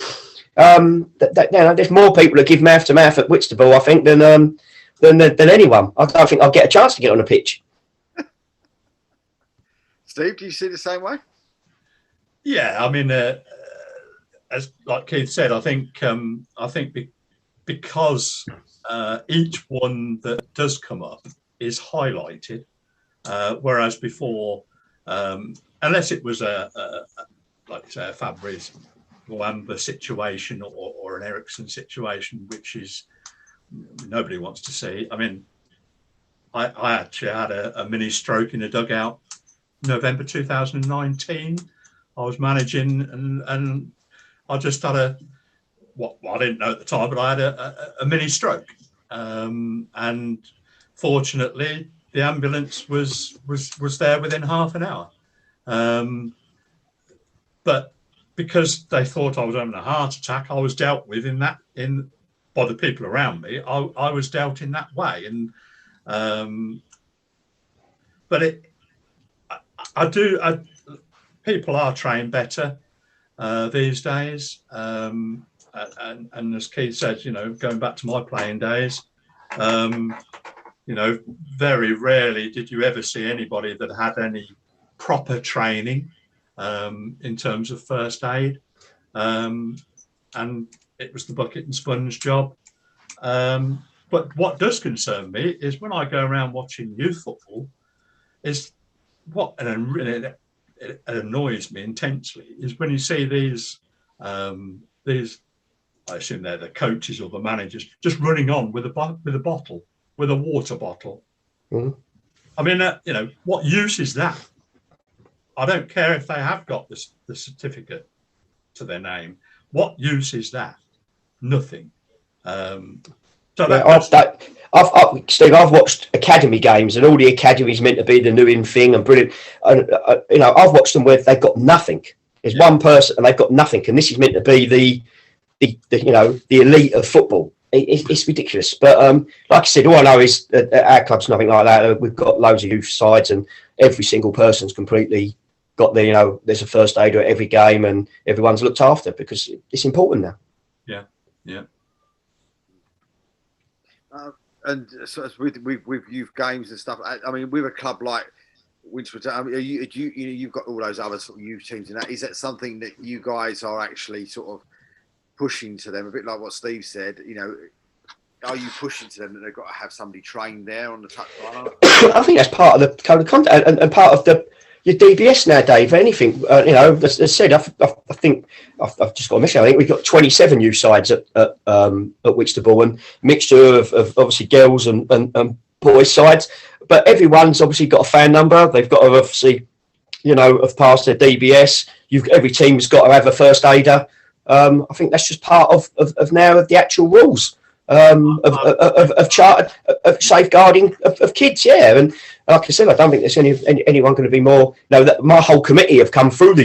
You know, there's more people that give mouth to mouth at Whitstable, I think, than anyone. I don't think I'll get a chance to get on the pitch. Steve, do you see the same way? Yeah, I mean, as like Keith said, I think because each one that does come up is highlighted, whereas before, unless it was like say a Fabrice Wamba situation or an Ericsson situation, which is nobody wants to see. I mean, I actually had a mini stroke in a dugout November 2019. I was managing, and I just had what I didn't know at the time, but I had a mini stroke, and fortunately the ambulance was there within half an hour, but because they thought I was having a heart attack, I was dealt with by the people around me. I was dealt in that way, and but people are trained better these days, and as Keith said, you know, going back to my playing days, you know, very rarely did you ever see anybody that had any proper training in terms of first aid, and it was the bucket and sponge job. But what does concern me is when I go around watching youth football, is what it annoys me intensely is when you see these I assume they're the coaches or the managers just running on with a bottle, with a water bottle. Mm. I mean, you know, what use is that? I don't care if they have got the certificate to their name. What use is that? Nothing. Steve, I've watched academy games, and all the academies meant to be the new in thing and brilliant. And you know, I've watched them where they've got nothing. There's one person and they've got nothing, and this is meant to be the you know, the elite of football. It's ridiculous. But like I said, all I know is that our club's nothing like that. We've got loads of youth sides, and every single person's completely got the, you know, there's a first aider at every game, and everyone's looked after because it's important now. Yeah. And so with youth games and stuff, I mean, with a club like Winchester, I mean, you've got all those other sort of youth teams in that. Is that something that you guys are actually sort of pushing to them, a bit like what Steve said? You know, are you pushing to them that they've got to have somebody trained there on the touchline? I think that's part of the code of conduct and part of your DBS now, Dave. Anything, you know, as I said, I think I've just got a message. I think we've got 27 youth sides at Whitstable, and mixture of obviously girls and boys sides. But everyone's obviously got a fan number. They've got to obviously, you know, have passed their DBS. Every team's got to have a first aider. I think that's just part of now of the actual rules of charter of safeguarding of kids. Yeah, and like I said, I don't think there's anyone going to be more. No, that my whole committee have come through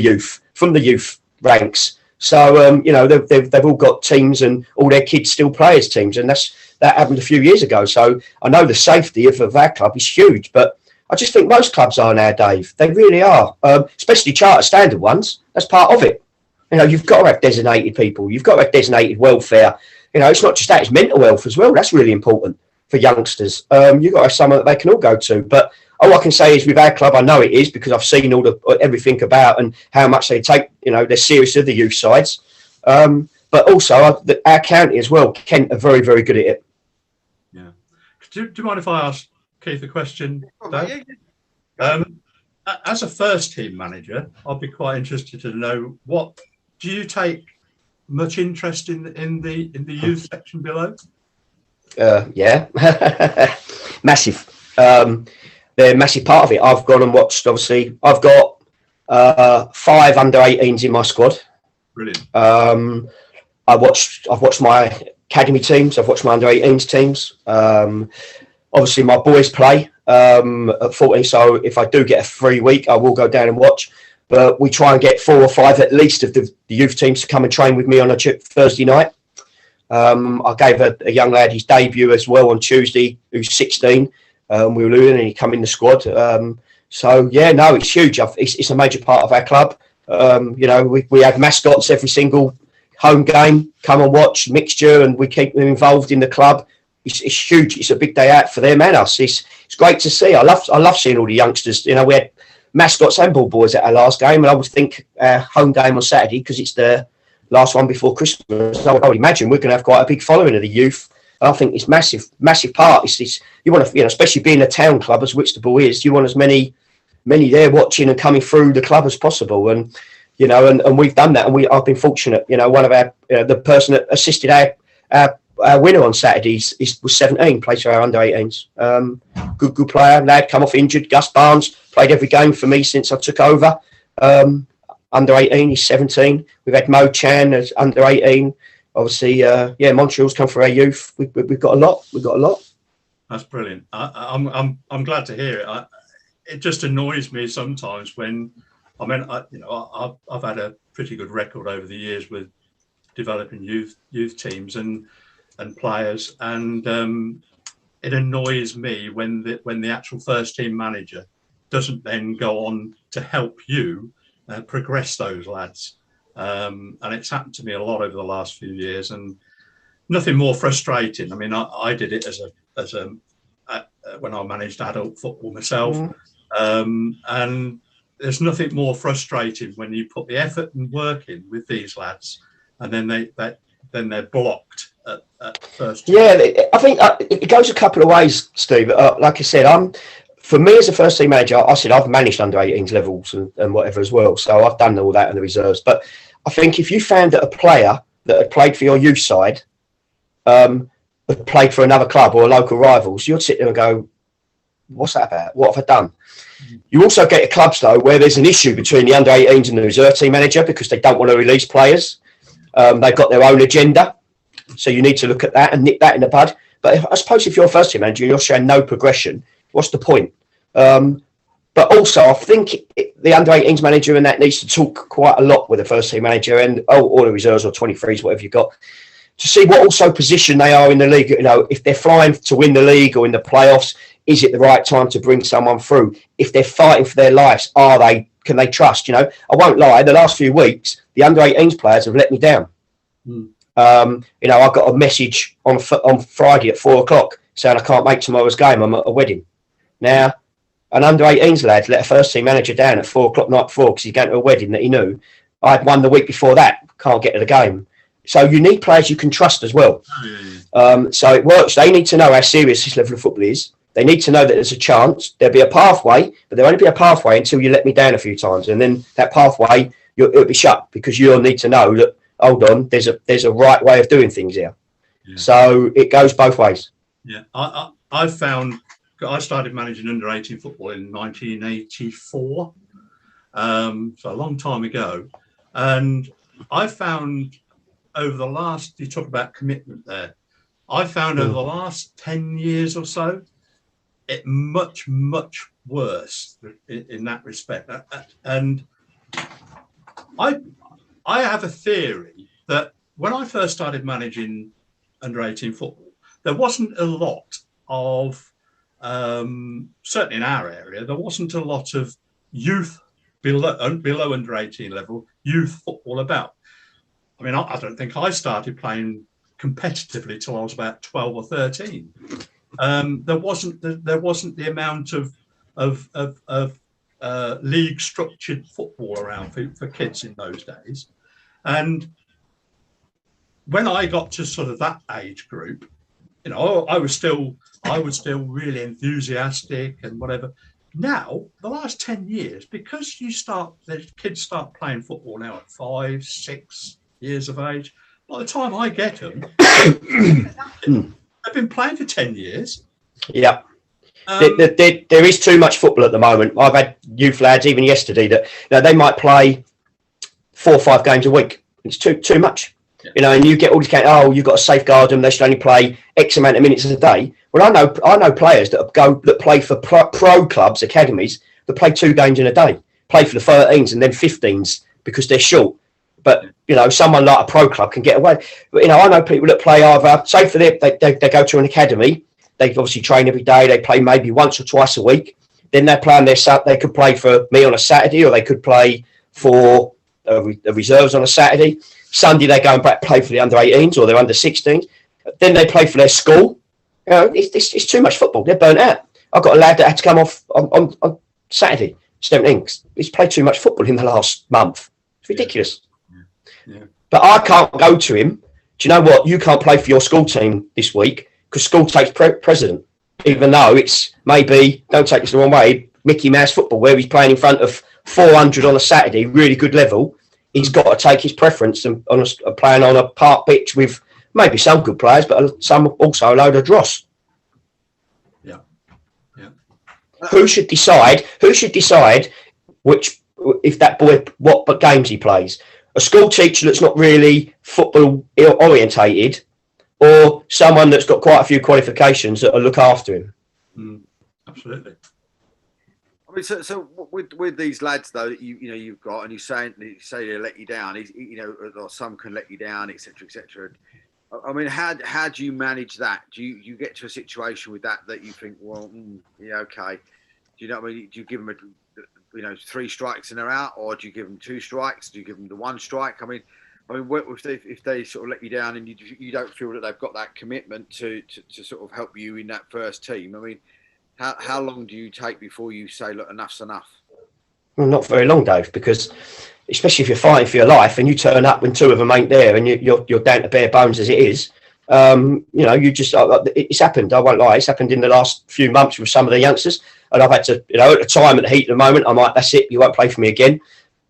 from the youth ranks. So you know, they've all got teams, and all their kids still play as teams, and that happened a few years ago. So I know the safety of our club is huge, but I just think most clubs are now, Dave. They really are, especially charter standard ones. That's part of it. You know, you've got to have designated people. You've got to have designated welfare. You know, it's not just that; it's mental health as well. That's really important for youngsters. You've got to have someone that they can all go to. But all I can say is with our club, I know it is because I've seen everything about and how much they take. They're serious of the youth sides, but also our county as well. Kent are very, very good at it. Yeah. Do you mind if I ask Keith a question, Dave? Yeah. As a first team manager, I'd be quite interested to know, what do you take much interest in the youth section below? Yeah, massive. They're a massive part of it. I've gone and watched. Obviously, I've got 5 under-18s in my squad. Brilliant. I've watched my academy teams. I've watched my under-18s teams. Obviously, my boys play at 14. So if I do get a free week, I will go down and watch. But we try and get 4 or 5 at least of the youth teams to come and train with me on a Thursday night. I gave a young lad his debut as well on Tuesday, who's 16. We were losing and he come in the squad. So yeah, no, it's huge. It's a major part of our club. We have mascots every single home game. Come and watch mixture, and we keep them involved in the club. It's huge. It's a big day out for them and us. It's great to see. I love seeing all the youngsters. We had mascots and ball boys at our last game, and I would think our home game on Saturday, because it's the last one before Christmas, I would imagine we're going to have quite a big following of the youth. I think it's massive part. It's you want to, especially being a town club as Whitstable is, you want as many there watching and coming through the club as possible. And and we've done that, and I've been fortunate. One of our the person that assisted our winner on Saturdays was 17, plays for our under-18s. Good player, lad, come off injured. Gus Barnes played every game for me since I took over. Under-18, he's 17. We've had Mo Chan as under-18. Obviously, Montreal's come for our youth. We've got a lot. That's brilliant. I'm glad to hear it. It just annoys me sometimes when, I've had a pretty good record over the years with developing youth teams and players, and it annoys me when the actual first team manager doesn't then go on to help you progress those lads. And it's happened to me a lot over the last few years, and nothing more frustrating. I mean, I did it as a when I managed adult football myself, and there's nothing more frustrating when you put the effort and work in with these lads, and then they're blocked at first. Yeah, I think it goes a couple of ways, Steve. Like I said, for me as a first team manager, I said I've managed under 18s levels and whatever as well. So I've done all that in the reserves. But I think if you found that a player that had played for your youth side had played for another club or local rivals, you'd sit there and go, what's that about? What have I done? You also get clubs, though, where there's an issue between the under 18s and the reserve team manager because they don't want to release players. They've got their own agenda. So you need to look at that and nip that in the bud. But I suppose if you're a first team manager and you're showing no progression, what's the point? But also, I think the under 18s manager and that needs to talk quite a lot with the first team manager and all the reserves or 23s, whatever you've got, to see what also position they are in the league. If they're flying to win the league or in the playoffs, is it the right time to bring someone through? If they're fighting for their lives, can they trust? I won't lie, the last few weeks, the under 18s players have let me down. I got a message on Friday at 4:00 saying I can't make tomorrow's game. I'm at a wedding. Now, an under 18s lad let a first team manager down at 4:00 night before because he's going to a wedding that he knew. I'd won the week before that, can't get to the game. So you need players you can trust as well. So it works. They need to know how serious this level of football is. They need to know that there's a chance. There'll be a pathway, but there'll only be a pathway until you let me down a few times. And then that pathway, it'll be shut because you'll need to know that, hold on, there's a right way of doing things here. Yeah. So it goes both ways. Yeah, I found I started managing under 18 football in 1984, so a long time ago, and I found over the last, you talk about commitment there, I found over the last 10 years or so, it much worse in that respect, and I have a theory that when I first started managing under 18 football, there wasn't a lot of, certainly in our area, there wasn't a lot of youth below under 18 level youth football about. I mean, I don't think I started playing competitively till I was about 12 or 13. There wasn't the amount of league structured football around for kids in those days. And when I got to sort of that age group, you know, I was still really enthusiastic and whatever. Now, the last 10 years, because the kids start playing football now at 5, 6 years of age. By the time I get them, they've been playing for 10 years. Yeah. There is too much football at the moment. I've had youth lads even yesterday that they might play 4 or 5 games a week. It's too much. Yeah. You know, and you get all these you've got to safeguard them. They should only play X amount of minutes a day. Well, I know players that play for pro clubs, academies, that play 2 games in a day, play for the 13s and then 15s because they're short. But, you know, someone like a pro club can get away. But, you know, I know people that play either, say for they go to an academy, they obviously train every day, they play maybe once or twice a week. Then they play on they could play for me on a Saturday, or they could play for the reserves on a Saturday. Sunday they go and play for the under 18s or their under 16s. Then they play for their school. You know, it's too much football. They're burnt out. I've got a lad that had to come off on Saturday, 17. He's played too much football in the last month. It's ridiculous. Yeah. But I can't go to him. Do you know what? You can't play for your school team this week because school takes president, even though it's maybe, don't take this the wrong way, Mickey Mouse football, where he's playing in front of 400 on a Saturday, really good level. He's got to take his preference and playing on a park pitch with maybe some good players, but some also a load of dross. Yeah. Who should decide which, if that boy, what games he plays? A school teacher that's not really football orientated, or someone that's got quite a few qualifications that will look after him. Absolutely. I mean, so with these lads though that you've got, and you say they let you down, or some can let you down, etc., etc. I mean, how do you manage that? Do you get to a situation with that you think, well, yeah, okay? Do you know what I mean? Do you give them 3 strikes and they're out, or do you give them 2 strikes? Do you give them the 1 strike? I mean, if they sort of let you down and you don't feel that they've got that commitment to sort of help you in that first team, I mean, how long do you take before you say, look, enough's enough? Well, not very long, Dave, because especially if you're fighting for your life and you turn up when 2 of them ain't there and you're down to bare bones as it is, it's happened. I won't lie. It's happened in the last few months with some of the youngsters. And I've had to, at the time, at the heat of the moment, I might, that's it, you won't play for me again.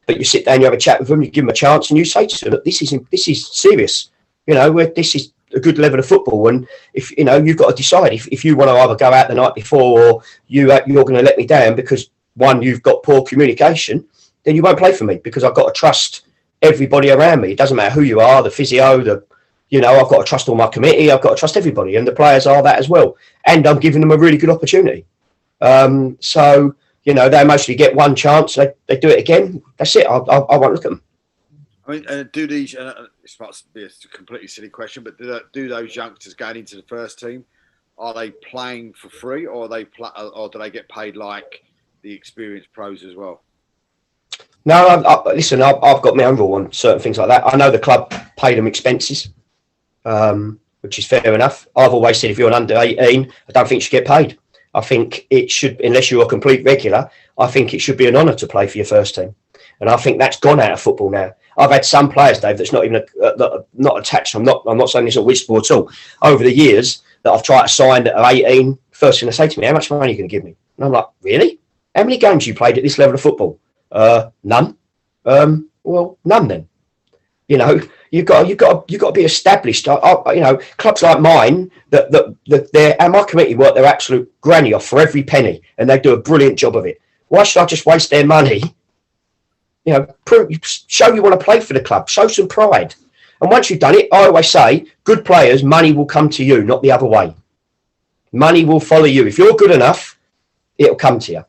But you sit down, you have a chat with them, you give them a chance, and you say to them, look, this is serious. This is a good level of football. And if you've got to decide if you want to either go out the night before or you're going to let me down because one, you've got poor communication, then you won't play for me because I've got to trust everybody around me. It doesn't matter who you are, the physio, I've got to trust all my committee. I've got to trust everybody, and the players are that as well. And I'm giving them a really good opportunity. They mostly get 1 chance. They do it again. That's it. I won't look at them. I mean, do these? This might be a completely silly question, but do those youngsters going into the first team? Are they playing for free, or or do they get paid like the experienced pros as well? No, listen. I've got my own rule on certain things like that. I know the club pay them expenses, which is fair enough. I've always said if you're an under 18, I don't think you should get paid. I think it should, unless you're a complete regular, I think it should be an honour to play for your first team. And I think that's gone out of football now. I've had some players, Dave, that's not even not attached. I'm not saying this at Whitsport at all. Over the years that I've tried to sign that are 18, first thing they say to me, how much money are you going to give me? And I'm like, really? How many games you played at this level of football? None. Well, none then. You've got to be established. Clubs like mine and my committee work their absolute granny off for every penny, and they do a brilliant job of it. Why should I just waste their money? Show you want to play for the club. Show some pride. And once you've done it, I always say, good players, money will come to you, not the other way. Money will follow you. If you're good enough, it'll come to you.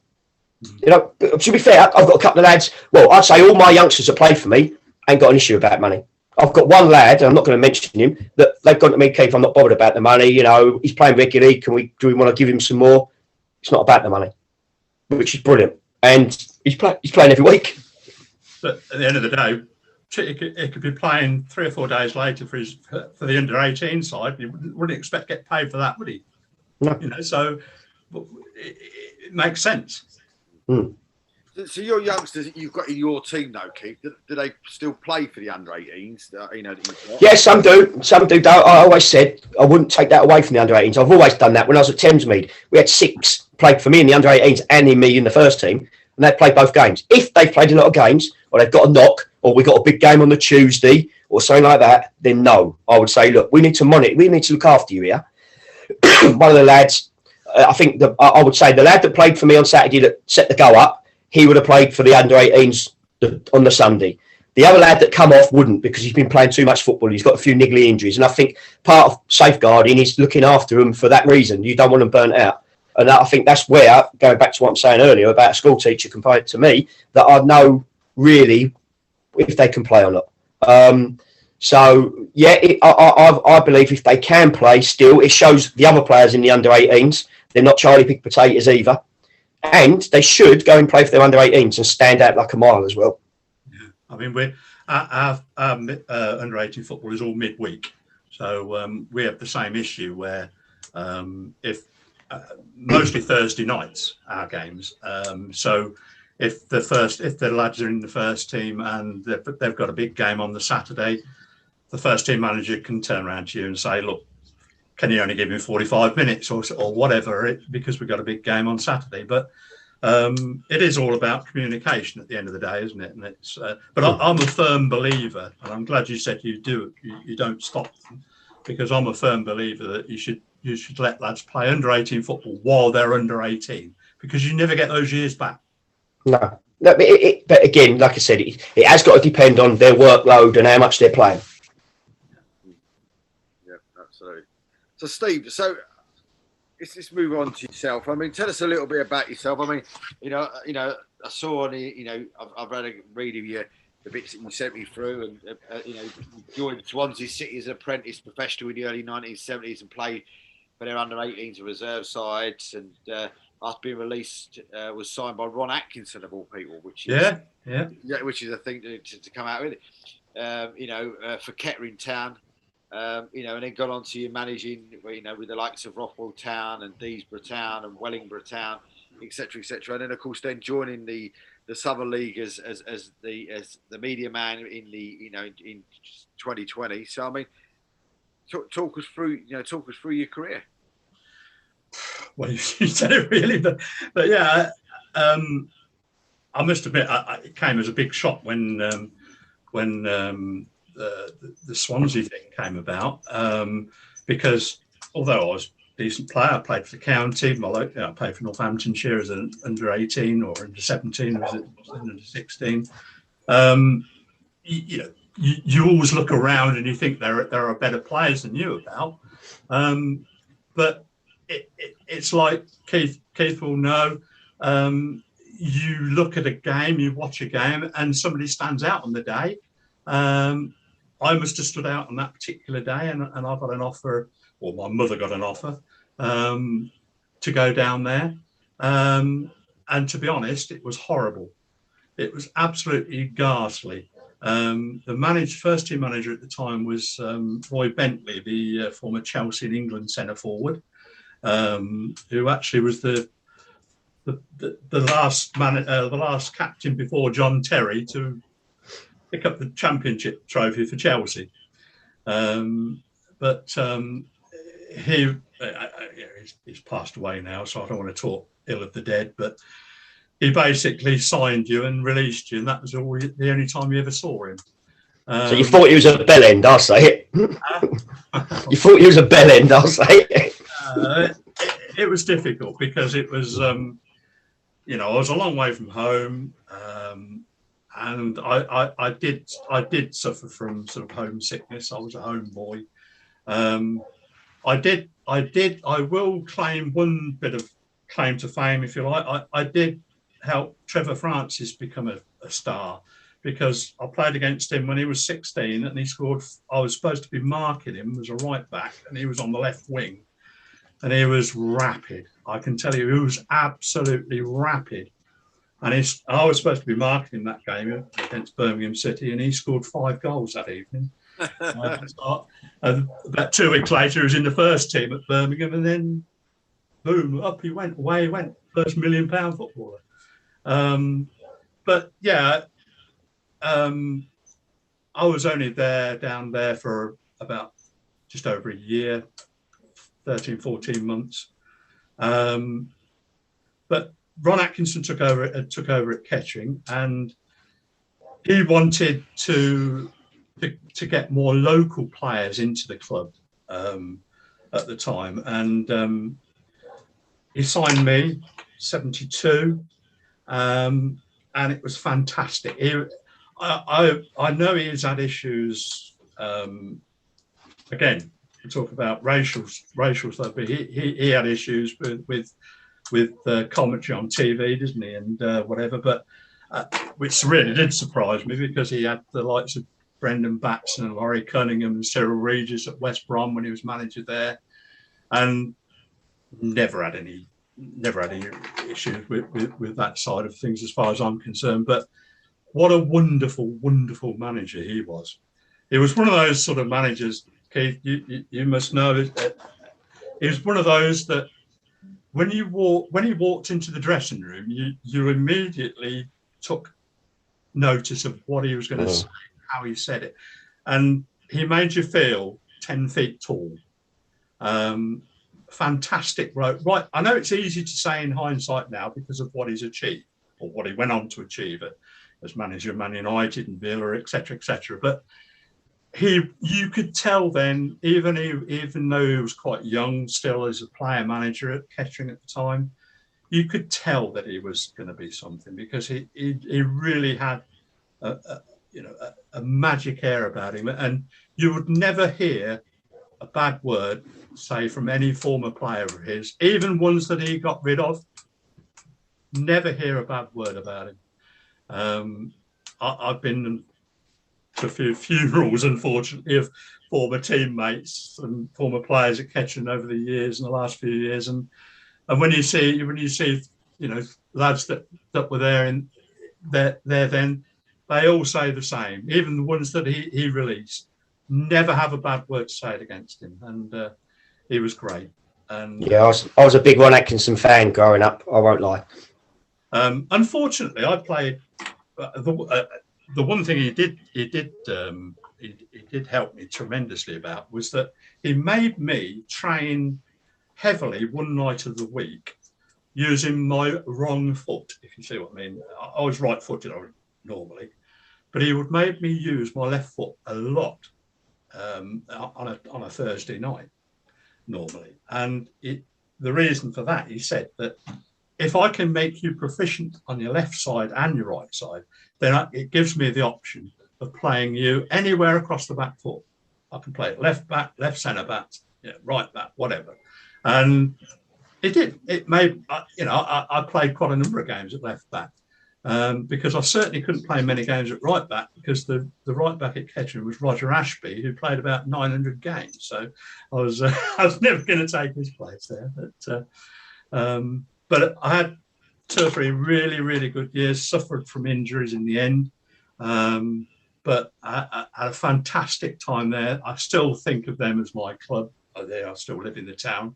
To be fair, I've got a couple of lads. Well, I'd say all my youngsters that play for me ain't got an issue about money. I've got one lad, and I'm not going to mention him, that they've gone to me, Keith, I'm not bothered about the money. He's playing regularly. Do we want to give him some more? It's not about the money, which is brilliant. And he's playing every week. But at the end of the day, he could be playing 3 or 4 days later for the under 18 side. He wouldn't expect to get paid for that, would he? No. So it makes sense. Mm. So your youngsters that you've got in your team, though, Keith, do they still play for the under-18s? Yes, some do. Some do. I always said I wouldn't take that away from the under-18s. I've always done that. When I was at Thamesmead, we had 6 played for me in the under-18s and in me in the first team, and they played both games. If they've played a lot of games, or they've got a knock, or we got a big game on the Tuesday, or something like that, then no. I would say, look, we need to monitor. We need to look after you here. One of the lads, I think I would say the lad that played for me on Saturday that set the goal up, he would have played for the under-18s on the Sunday. The other lad that come off wouldn't, because he's been playing too much football. He's got a few niggly injuries. And I think part of safeguarding is looking after them for that reason. You don't want them burnt out. And I think that's where, going back to what I'm saying earlier about a school teacher compared to me, that I know really if they can play or not. So, yeah, I believe if they can play still, it shows the other players in the under-18s, they're not Charlie Pig potatoes either. And they should go and play for their under-18s and stand out like a mile as well. Yeah. I mean, our under-18 football is all midweek. So we have the same issue where if mostly Thursday nights, our games. So if the lads are in the first team and they've got a big game on the Saturday, the first team manager can turn around to you and say, look, can you only give me 45 minutes or whatever, because we've got a big game on Saturday. But it is all about communication at the end of the day, isn't it? And it's but I'm a firm believer, and I'm glad you said you don't stop them, because I'm a firm believer that you should let lads play under-18 football while they're under 18, because you never get those years back. No, but again, like I said, it has got to depend on their workload and how much they're playing. Yeah, absolutely. So, Steve, let's move on to yourself. I mean, tell us a little bit about yourself. I mean, I saw on the, I've read of you, the bits that you sent me through, and you joined Swansea City as an apprentice professional in the early 1970s and played for their under-18s and reserve sides, and after being released, was signed by Ron Atkinson of all people, which is which is a thing to come out with it. For Kettering Town. And then got on to managing, with the likes of Rothwell Town and Deesborough Town and Wellingborough Town, etc., etc. And then, of course, then joining the Southern League as the media man in in 2020. So, I mean, talk us through your career. Well, you said it really, but yeah, I must admit, it came as a big shock when the Swansea thing came about, because although I was a decent player, I played for the county. I played for Northamptonshire as an under 18 or under 17, or under 16. You always look around and you think there are better players than you about, but it's like Keith will know. You look at a game, you watch a game, and somebody stands out on the day. I must have stood out on that particular day, and I got an offer, or my mother got an offer, to go down there. And to be honest, it was horrible. It was absolutely ghastly. The first team manager at the time was Roy Bentley, the former Chelsea and England centre forward, who actually was the last captain before John Terry to pick up the championship trophy for Chelsea. But he's passed away now, so I don't want to talk ill of the dead, but he basically signed you and released you, and that was the only time you ever saw him. So you thought he was a bell end, I'll say it. You thought he was a bell end, I'll say it. It was difficult because it was, I was a long way from home, and I did suffer from sort of homesickness. I was a home boy. I will claim one bit of claim to fame, if you like. I did help Trevor Francis become a star, because I played against him when he was 16 and he scored. I was supposed to be marking him as a right back, and he was on the left wing, and he was rapid. I can tell you, he was absolutely rapid. And I was supposed to be marking him that game against Birmingham City, and he scored 5 goals that evening. About 2 weeks later, he was in the first team at Birmingham, and then boom, up he went, away he went, first £1 million footballer. But yeah, I was only down there for about just over a year, 13, 14 months. But Ron Atkinson took over at Kettering, and he wanted to get more local players into the club at the time, and he signed me 72, and it was fantastic. I know he's had issues. Again, we talk about racial stuff, but he had issues with commentary on TV, didn't he, and whatever. But which really did surprise me, because he had the likes of Brendan Batson and Laurie Cunningham and Cyril Regis at West Brom when he was manager there, and never had any issues with that side of things as far as I'm concerned. But what a wonderful manager he was. He was one of those sort of managers, Keith, you must know, that he was one of those that when he walked into the dressing room, you immediately took notice of what he was going to say, how he said it, and he made you feel 10 feet tall. Fantastic, right? I know it's easy to say in hindsight now because of what he's achieved, or what he went on to achieve as manager of Man United and Villa, etc. But you could tell then, even though he was quite young still as a player manager at Kettering at the time, you could tell that he was going to be something, because he really had a magic air about him, and you would never hear a bad word, say, from any former player of his, even ones that he got rid of. Never hear a bad word about him. I've been to a few funerals, unfortunately, of former teammates and former players at Kettering over the years, in the last few years, and when you see lads that were there then, they all say the same. Even the ones that he released, never have a bad word to say against him, and he was great. And yeah, I was a big Ron Atkinson fan growing up. I won't lie. Unfortunately, I played the one thing he did help me tremendously about was that he made me train heavily one night of the week using my wrong foot, if you see what I mean. I was right-footed normally, but he would make me use my left foot a lot on a Thursday night normally. And the reason for that, he said that if I can make you proficient on your left side and your right side, then it gives me the option of playing you anywhere across the back foot. I can play it left back, left centre back, right back, whatever. And it did. It made, I played quite a number of games at left back, because I certainly couldn't play many games at right back, because the right back at Kettering was Roger Ashby, who played about 900 games. So I was never going to take his place there. But I had 2 or 3 really, really good years, suffered from injuries in the end. But I had a fantastic time there. I still think of them as my club. I still live in the town.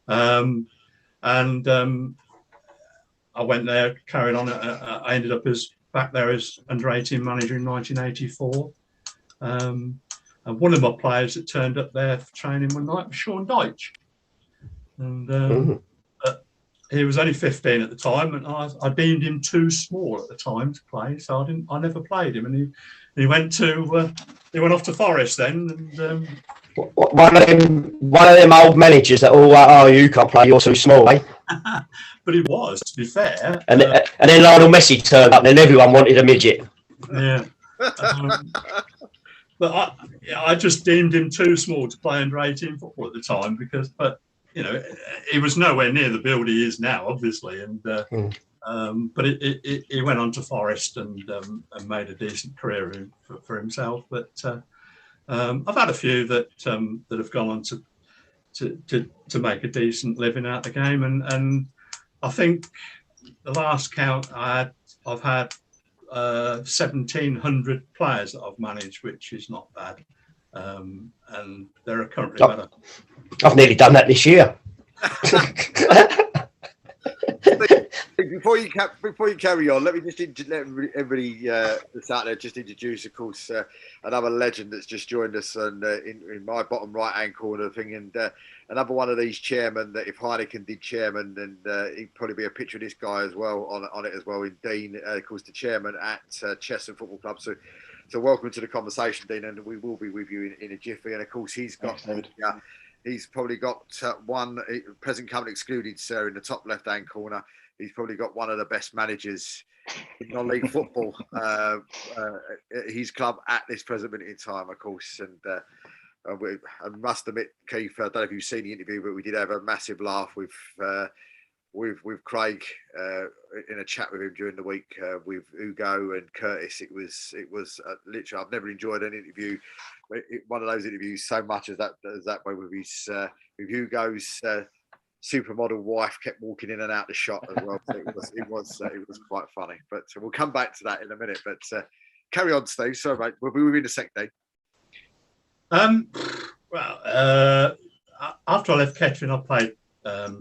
I went there, carried on. I ended up back there as under-18 manager in 1984. And one of my players that turned up there for training one night was Sean Dyche. And he was only 15 at the time, and I deemed him too small at the time to play, so I never played him. And he went off to Forest then. And one of them old managers that you can't play, you're too small, eh? But he was, to be fair. And then Lionel Messi turned up, and then everyone wanted a midget. Yeah. But I just deemed him too small to play under 18 football at the time, but he was nowhere near the build he is now, obviously, and but he went on to Forest and made a decent career for himself. But I've had a few that have gone on to make a decent living out the game, and I think the last count I've had 1,700 players that I've managed, which is not bad, and there are currently I've nearly done that this year. Before you carry on, let me just let everybody that's out there just introduce, of course, another legend that's just joined us, and in my bottom right hand corner thing, and another one of these chairmen that if Heineken did chairman, then he'd probably be a picture of this guy as well on it as well. In Dean, of course, the chairman at Chester Football Club. So welcome to the conversation, Dean, and we will be with you in a jiffy. And of course, he's got. He's probably got one present company excluded, sir, in the top left-hand corner. He's probably got one of the best managers in non-league football. His club at this present minute in time, of course. And I must admit, Keith, I don't know if you've seen the interview, but we did have a massive laugh with Craig in a chat with him during the week with Ugo and Curtis. It was literally, I've never enjoyed an interview, one of those interviews so much as that way with Ugo's supermodel wife kept walking in and out the shot as well. So it was quite funny. But we'll come back to that in a minute. But carry on, Steve. Sorry, mate. We'll be in a sec, Dave. Well, after I left Kettering, I played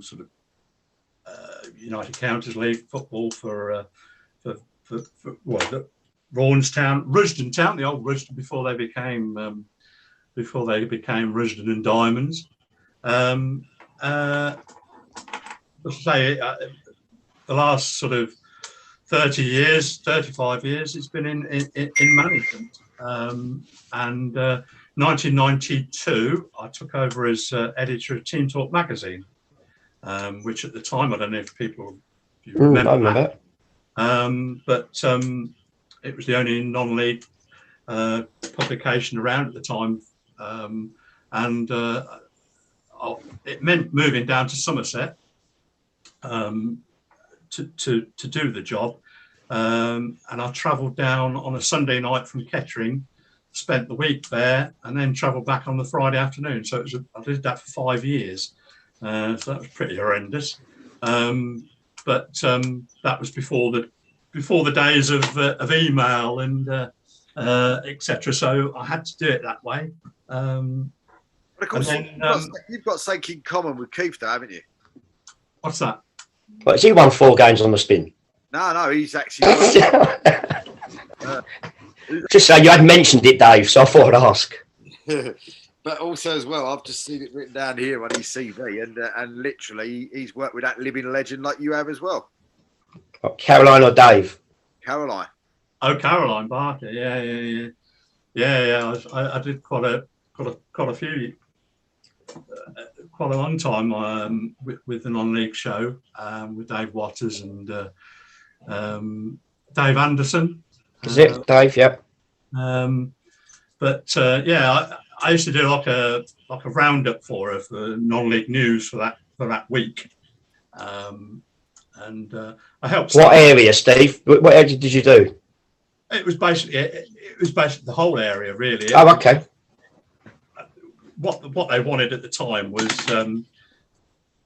sort of United Counties League football for Rawlinstown, Risdon Town, the old Risdon before they became Risdon and Diamonds. Let's say the last sort of 35 years, it's been in management. And 1992, I took over as editor of Team Talk magazine, which at the time, I don't know if you remember that. But it was the only non-league publication around at the time. And it meant moving down to Somerset to do the job. And I travelled down on a Sunday night from Kettering, spent the week there, and then travelled back on the Friday afternoon. So I did that for 5 years. So that was pretty horrendous. But that was before the days of email and etc. So I had to do it that way. But of course, then, you've got something in common with Keith, though, haven't you? What's that? Well, has he won 4 games on the spin? No, he's actually. Just so you had mentioned it, Dave, so I thought I'd ask. But also as well, I've just seen it written down here on his CV, and literally he's worked with that living legend like you have as well. Oh, Caroline or Dave? Caroline. Oh, Caroline Barker. Yeah. I did quite a few, quite a long time with the non-league show with Dave Waters and Dave Anderson. Is it Dave? Yep. I used to do like a roundup for her for non-league news for that week, and I helped. What area, Steve? What area did you do? It was basically the whole area, really. Oh, okay. What they wanted at the time was,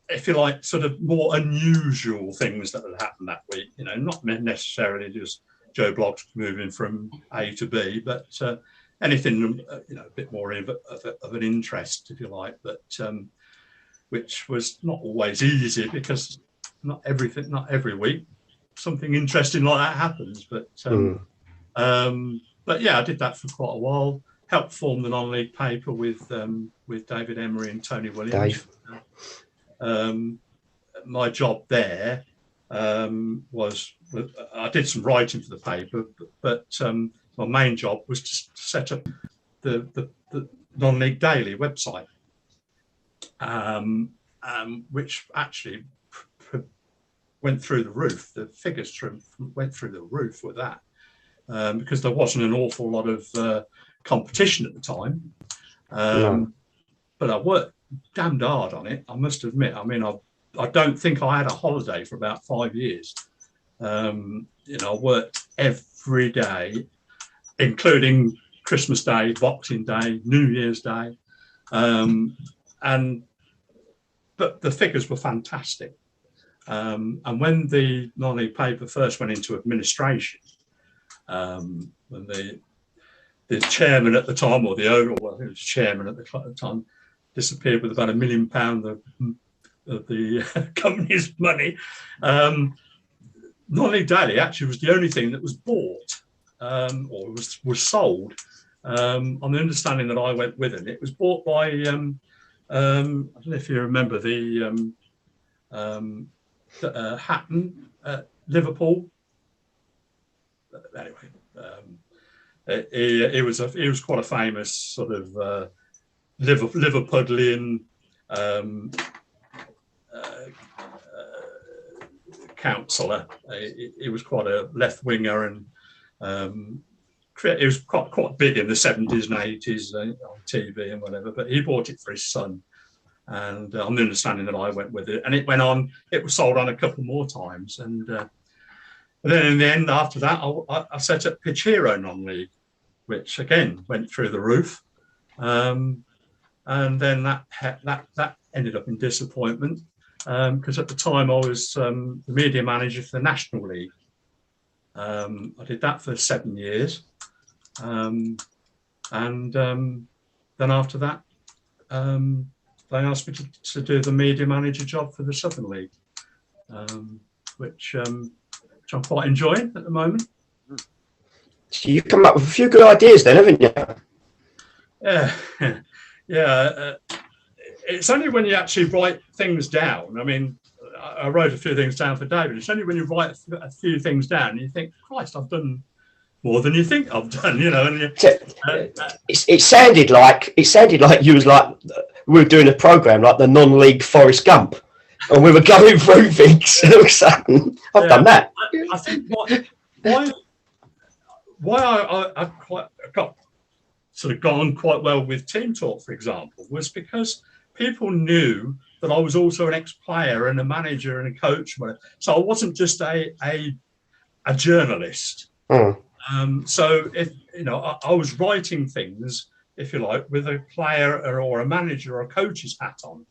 if you like, sort of more unusual things that had happened that week. You know, not necessarily just Joe Bloggs moving from A to B, but anything a bit more of an interest, if you like. But which was not always easy because not every week something interesting like that happens. But yeah, I did that for quite a while. Helped form the non-league paper with David Emery and Tony Williams. My job there was I did some writing for the paper, but my main job was to set up the non-league daily website, which actually went through the roof. The figures went through the roof with that because there wasn't an awful lot of competition at the time. But I worked damned hard on it, I must admit. I mean, I don't think I had a holiday for about 5 years. I worked every day, including Christmas Day, Boxing Day, New Year's Day. But the figures were fantastic. And when the non-league paper first went into administration, when the chairman at the time, or the owner, well, he was chairman at the time, disappeared with about £1 million of company's money. Non-League Daily actually was the only thing that was bought or was sold. On the understanding that I went with it, it was bought by I don't know if you remember the Hatton at Liverpool. Anyway, he was quite a famous sort of Liverpudlian councillor. He was quite a left winger, and it was quite big in the 70s and 80s on TV and whatever. But he bought it for his son, and on the understanding that I went with it, and it went on. It was sold on a couple more times, and then in the end, after that, I set up Pitch Hero Non League, which again went through the roof, and then that ended up in disappointment because at the time I was the media manager for the National League. I did that for 7 years, and then after that, they asked me to do the media manager job for the Southern League, which I'm quite enjoying at the moment. So you've come up with a few good ideas then, haven't you? Yeah. It's only when you actually write things down. I mean, I wrote a few things down for David. It's only when you write a few things down and you think, Christ, I've done more than you think I've done, you know. And it sounded like you was like we were doing a program like the non-league Forrest Gump, and we were going through things. And all of a sudden, I've done that. I think why I got sort of gone quite well with Team Talk, for example, was because people knew that I was also an ex-player and a manager and a coach. So I wasn't just a journalist. So if I was writing things, if you like, with a player or a manager or a coach's hat on,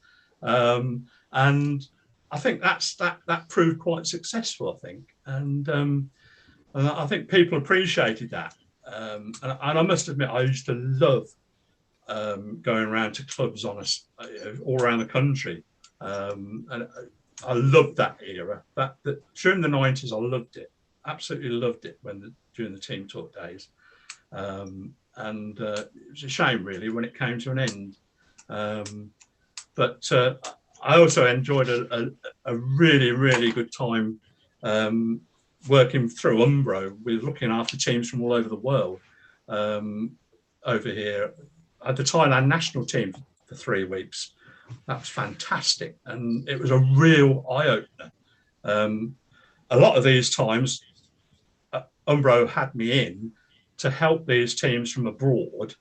and I think that proved quite successful. I think, and I think people appreciated that. And I must admit, I used to love going around to clubs all around the country, and I loved that era. That during the 90s, I loved it, absolutely loved it during the Team Talk days, and it was a shame really when it came to an end. But I also enjoyed a really, really good time working through Umbro with looking after teams from all over the world. Over here, I had the Thailand national team for 3 weeks. That was fantastic, and it was a real eye-opener. A lot of these times, Umbro had me in to help these teams from abroad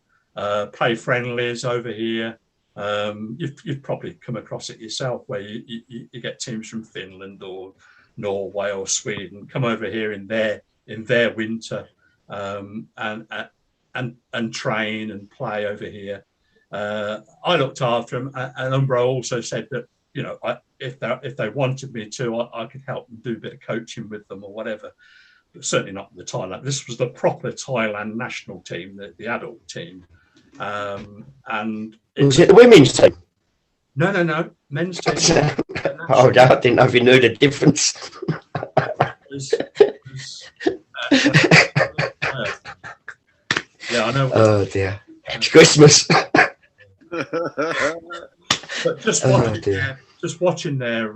play friendlies over here. You've probably come across it yourself, where you get teams from Finland or Norway or Sweden come over here in their winter and train and play over here. I looked after them, and Umbro also said that if they wanted me to, I could help them do a bit of coaching with them or whatever. But certainly not the Thailand. This was the proper Thailand national team, the adult team. And was it the women's team? No, men's team. Oh, I didn't know if you knew the difference. Yeah, I know. Oh dear, it's Christmas. But just watching their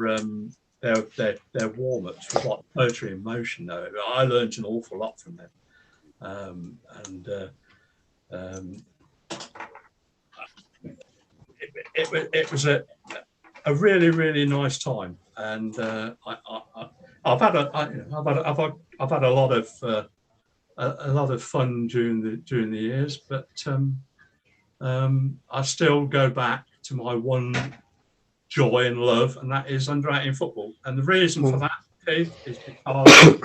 warm-ups was like poetry in motion. Though I learned an awful lot from them, it was a really, really nice time, and I've had a lot of fun during the years, but I still go back to my one joy and love, and that is under-18 football. And the reason for that, Keith, is because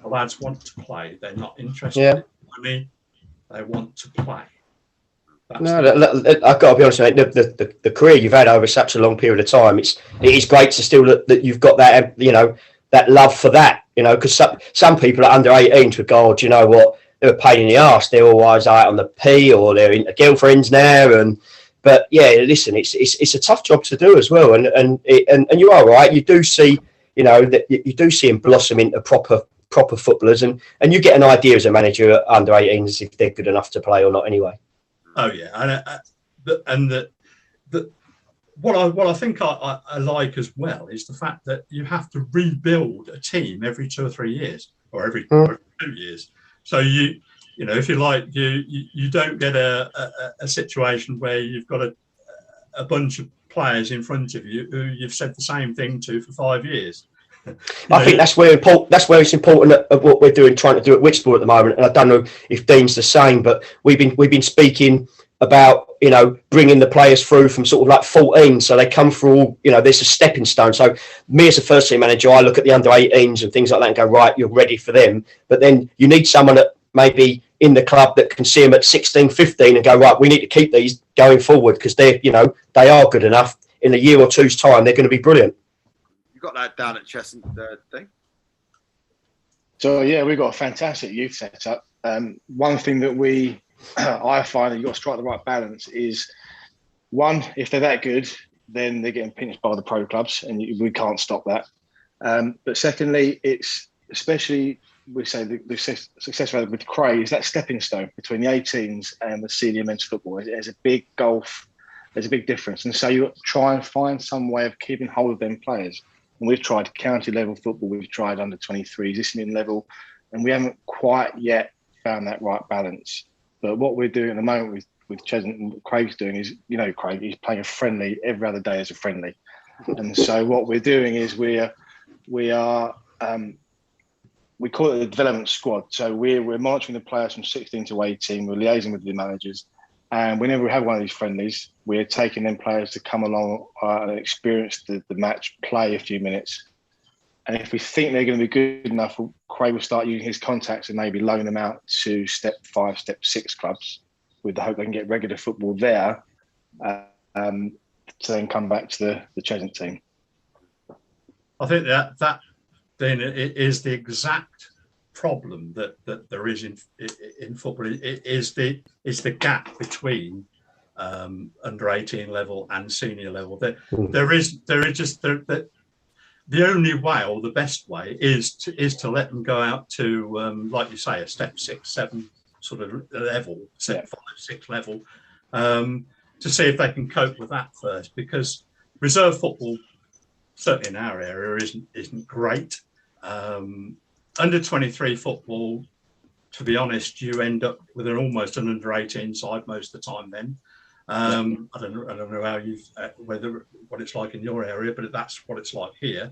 the lads want to play. They're not interested in money. They want to play. I've got to be honest, mate. The career you've had over such a long period of time, it is great to still that you've got that that love for that. Because some people at under 18s would go, oh, do you know what? They're a pain in the arse. They're always out on the P, or they're into girlfriends now, But yeah, listen, it's a tough job to do as well, and you are right. You do see, that you do see him blossom into proper footballers, and you get an idea as a manager under 18s if they're good enough to play or not. Anyway. Oh yeah, what I think I like as well is the fact that you have to rebuild a team every 2 or 3 years, or every 2 years. So if you like, you don't get a situation where you've got a bunch of players in front of you who you've said the same thing to for 5 years. I think that's where it's important of what we're trying to do at Witchsport at the moment. And I don't know if Dean's the same, but we've been speaking about bringing the players through from sort of like 14, so they come through. There's a stepping stone. So me as a first team manager, I look at the under 18s and things like that and go, right, you're ready for them. But then you need someone that maybe in the club that can see them at 16, 15 and go, right, we need to keep these going forward because they are good enough. In a year or two's time, they're going to be brilliant. You got that down at Cheshunt thing? So yeah, we've got a fantastic youth setup. One thing that I find that you've got to strike the right balance is, one, if they're that good, then they're getting pinched by the pro clubs, and we can't stop that. But secondly, it's especially, we say the success rate with Cray is that stepping stone between the 18s and the senior men's football. There's a big gulf. There's a big difference. And so you try and find some way of keeping hold of them players. And we've tried county level football, we've tried under 23s, listening level, and we haven't quite yet found that right balance. But what we're doing at the moment with Cheshunt and what Craig's doing is, Craig, he's playing a friendly every other day as a friendly. And so what we're doing is we call it the development squad. So we're monitoring the players from 16 to 18. We're liaising with the managers. And whenever we have one of these friendlies, we're taking them players to come along and experience the match, play a few minutes. And if we think they're going to be good enough, Craig will start using his contacts and maybe loan them out to step 5, step 6 clubs with the hope they can get regular football there to then come back to the Cheshunt team. I think that then it is the exact problem that there is in football. It is the gap between under 18 level and senior level. There is just the only way, or the best way, is to let them go out to like you say, a step 6, 7 sort of level, step 5, 6 level, to see if they can cope with that first. Because reserve football, certainly in our area, isn't great. Under 23 football, to be honest, you end up with almost an under 18 side most of the time. Then I don't know how what it's like in your area, but that's what it's like here.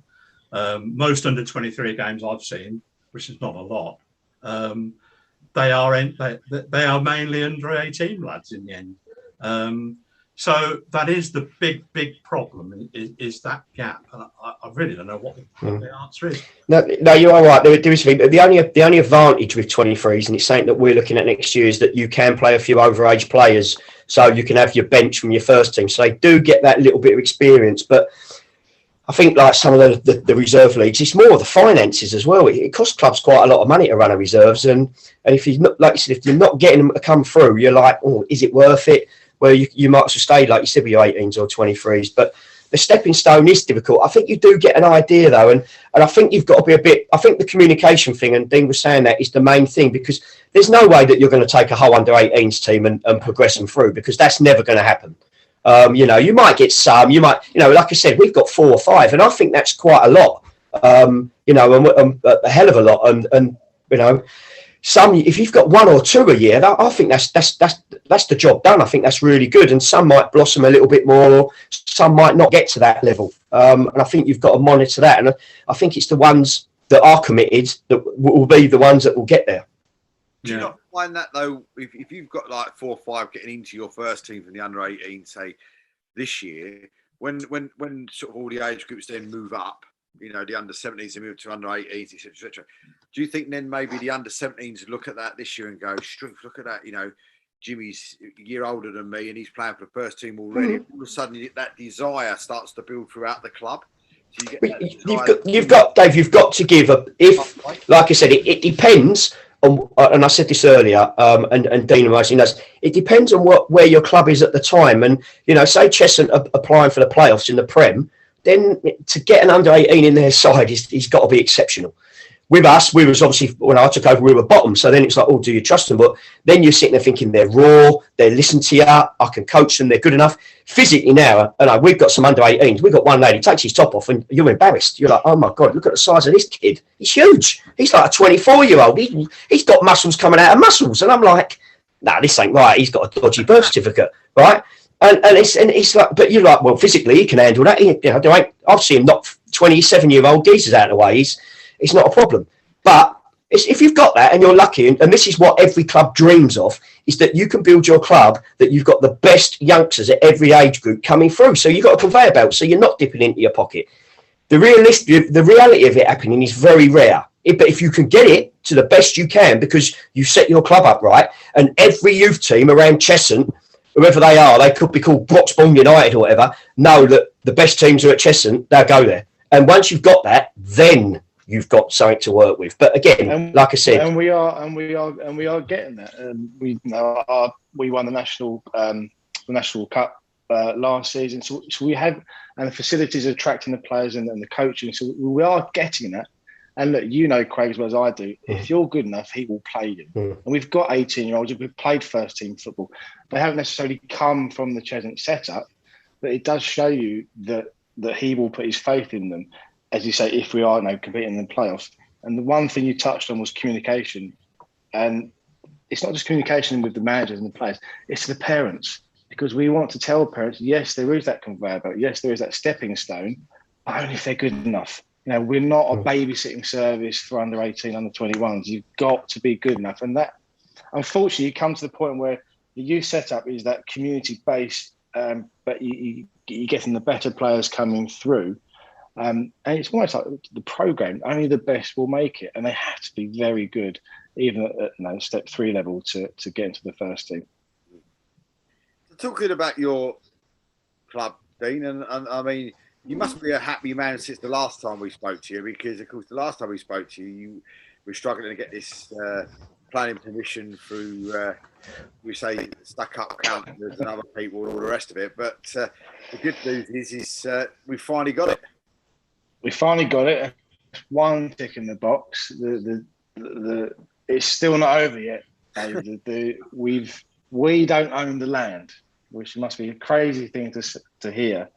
Most under 23 games I've seen, which is not a lot, they are mainly under 18 lads in the end. So that is the big problem, is that gap. And I really don't know what the answer is. No, you are right. There is the only advantage with 23s, and it's something that we're looking at next year, is that you can play a few overage players, so you can have your bench from your first team. So they do get that little bit of experience. But I think like some of the reserve leagues, it's more the finances as well. It costs clubs quite a lot of money to run a reserves, and if you not, like you said, if you're not getting them to come through, you're like, oh, is it worth it? Where you might as well stay, like you said, with your 18s or 23s. But the stepping stone is difficult. I think you do get an idea, though, and I think you've got to be a bit... I think the communication thing, and Dean was saying that, is the main thing, because there's no way that you're going to take a whole under-18s team and progress them through, because that's never going to happen. You might get some, like I said, we've got 4 or 5, and I think that's quite a lot, a hell of a lot. And some, if you've got 1 or 2 a year, I think that's the job done. I think that's really good. And some might blossom a little bit more, or some might not get to that level. And I think you've got to monitor that. And I think it's the ones that are committed that will be the ones that will get there. Do you not find that, though, if you've got like 4 or 5 getting into your first team from the under 18, say this year, when sort of all the age groups then move up, the under 17s, they move to under 18s, etc. Do you think then maybe the under 17s look at that this year and go, strength, look at that, Jimmy's a year older than me and he's playing for the first team already. All of a sudden that desire starts to build throughout the club. So you've got Dave, you've got to give like I said, it depends and I said this earlier, and Dean mostly knows, it depends on where your club is at the time. And, say Cheshunt are applying for the playoffs in the Prem, then to get an under-18 in their side, he's got to be exceptional. With us, we was obviously, when I took over, we were bottom. So then it's like, oh, do you trust them? But then you're sitting there thinking they're raw, they listen to you, I can coach them, they're good enough. Physically now, we've got some under-18s. We've got one lady, takes his top off and you're embarrassed. You're like, oh my God, look at the size of this kid. He's huge. He's like a 24-year-old. He's got muscles coming out of muscles. And I'm like, nah, this ain't right. He's got a dodgy birth certificate, right? And it's like, but you're like, well, physically he can handle that. I've seen him knock 27-year-old geezers out of the way. It's not a problem. But if you've got that and you're lucky, and this is what every club dreams of, is that you can build your club that you've got the best youngsters at every age group coming through. So you've got a conveyor belt, so you're not dipping into your pocket. The reality of it happening is very rare. But if you can get it to the best you can, because you set your club up right, and every youth team around Cheshunt, whoever they are, they could be called Bognor United or whatever, know that the best teams are at Cheshunt, they'll go there. And once you've got that, then you've got something to work with. But again, like I said, and we are getting that. We won the national cup last season, so we have, and the facilities are attracting the players and the coaching. So we are getting that. And look, Craig, as well as I do, if you're good enough, he will play you. And we've got 18-year-olds who've played first team football. They haven't necessarily come from the Cheshunt setup, but it does show you that he will put his faith in them. As you say, if we are now competing in the playoffs. And the one thing you touched on was communication. And it's not just communication with the managers and the players, it's the parents. Because we want to tell parents, yes, there is that conveyor belt, yes, there is that stepping stone, but only if they're good enough. We're not a babysitting service for under 18, under 21s. You've got to be good enough. And that, unfortunately, you come to the point where the youth setup is that community-based, but you're getting the better players coming through. And it's almost like the program, only the best will make it. And they have to be very good, even at step 3 level to get into the first team. Talking about your club, Dean, and I mean, you must be a happy man since the last time we spoke to you, because, of course, the last time we spoke to you, you were struggling to get this planning permission through, we say, stuck-up councillors and other people and all the rest of it. But the good news is we finally got it. We finally got it. One tick in the box. It's still not over yet. We don't own the land, which must be a crazy thing to hear.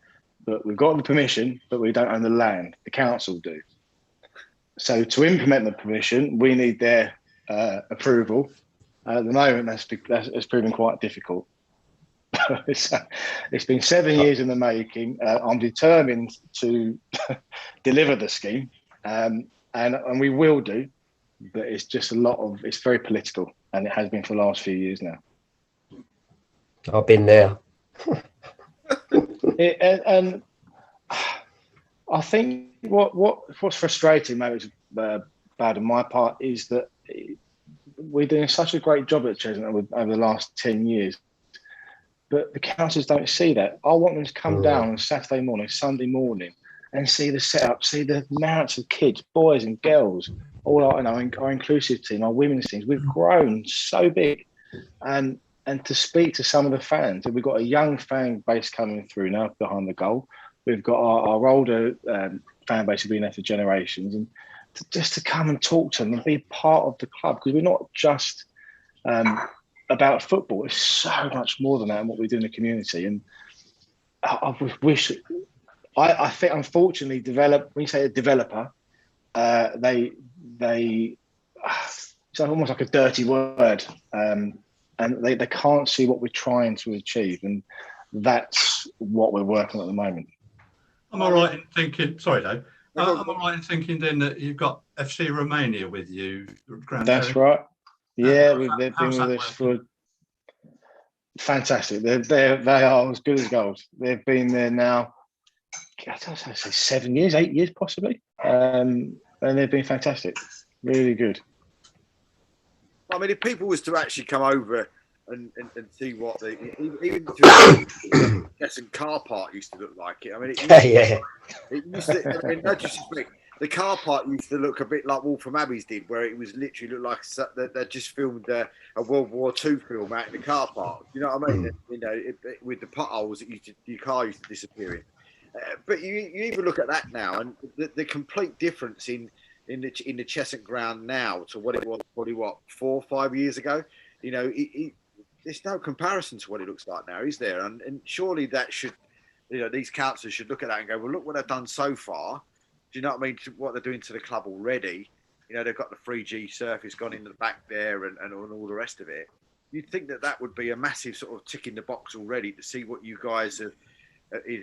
But we've got the permission, but we don't own the land. The council do. So to implement the permission, we need their approval. At the moment, that's proven quite difficult. It's been 7 years in the making. I'm determined to deliver the scheme, and we will do. But it's just it's very political, and it has been for the last few years now. I've been there. And I think what's frustrating, maybe it's bad on my part, is that we're doing such a great job at Cheshunt over the last 10 years. But the councillors don't see that. I want them to come down on Saturday morning, Sunday morning, and see the setup, see the amounts of kids, boys and girls, all our inclusive team, our women's teams. We've grown so big. And to speak to some of the fans, and we've got a young fan base coming through now behind the goal. We've got our older fan base who've been there for generations, and just to come and talk to them and be part of the club, because we're not just about football. It's so much more than that, and what we do in the community. And I think, unfortunately, when you say a developer, they it's almost like a dirty word. And they can't see what we're trying to achieve. And that's what we're working on at the moment. Am I right in thinking, sorry, Dave, am I right in thinking then that you've got FC Romania with you? That's right. Yeah, they've been with us for fantastic. They are as good as gold. They've been there now, I don't know, say 7 years, 8 years possibly. And they've been fantastic. Really good. I mean, if people was to actually come over and see what even Cheshunt car park used to look like it. I mean, it used to, Yeah. it used to. I mean, no disrespect. the car park used to look a bit like Waltham Abbey's did, where it was literally looked like they just filmed a World War II film out in the car park. You know what I mean? You know, with the potholes that your car used to disappear in. But you even look at that now, and the complete difference in the Cheshunt ground now to what it was probably 4 or 5 years ago. You know, there's no comparison to what it looks like now, is there? And surely that should, you know, these councillors should look at that and go, well, look what they've done so far. Do you know what I mean? What they're doing to the club already. You know, they've got the 3G surface gone into the back there and all the rest of it. You'd think that would be a massive sort of tick in the box already to see what you guys are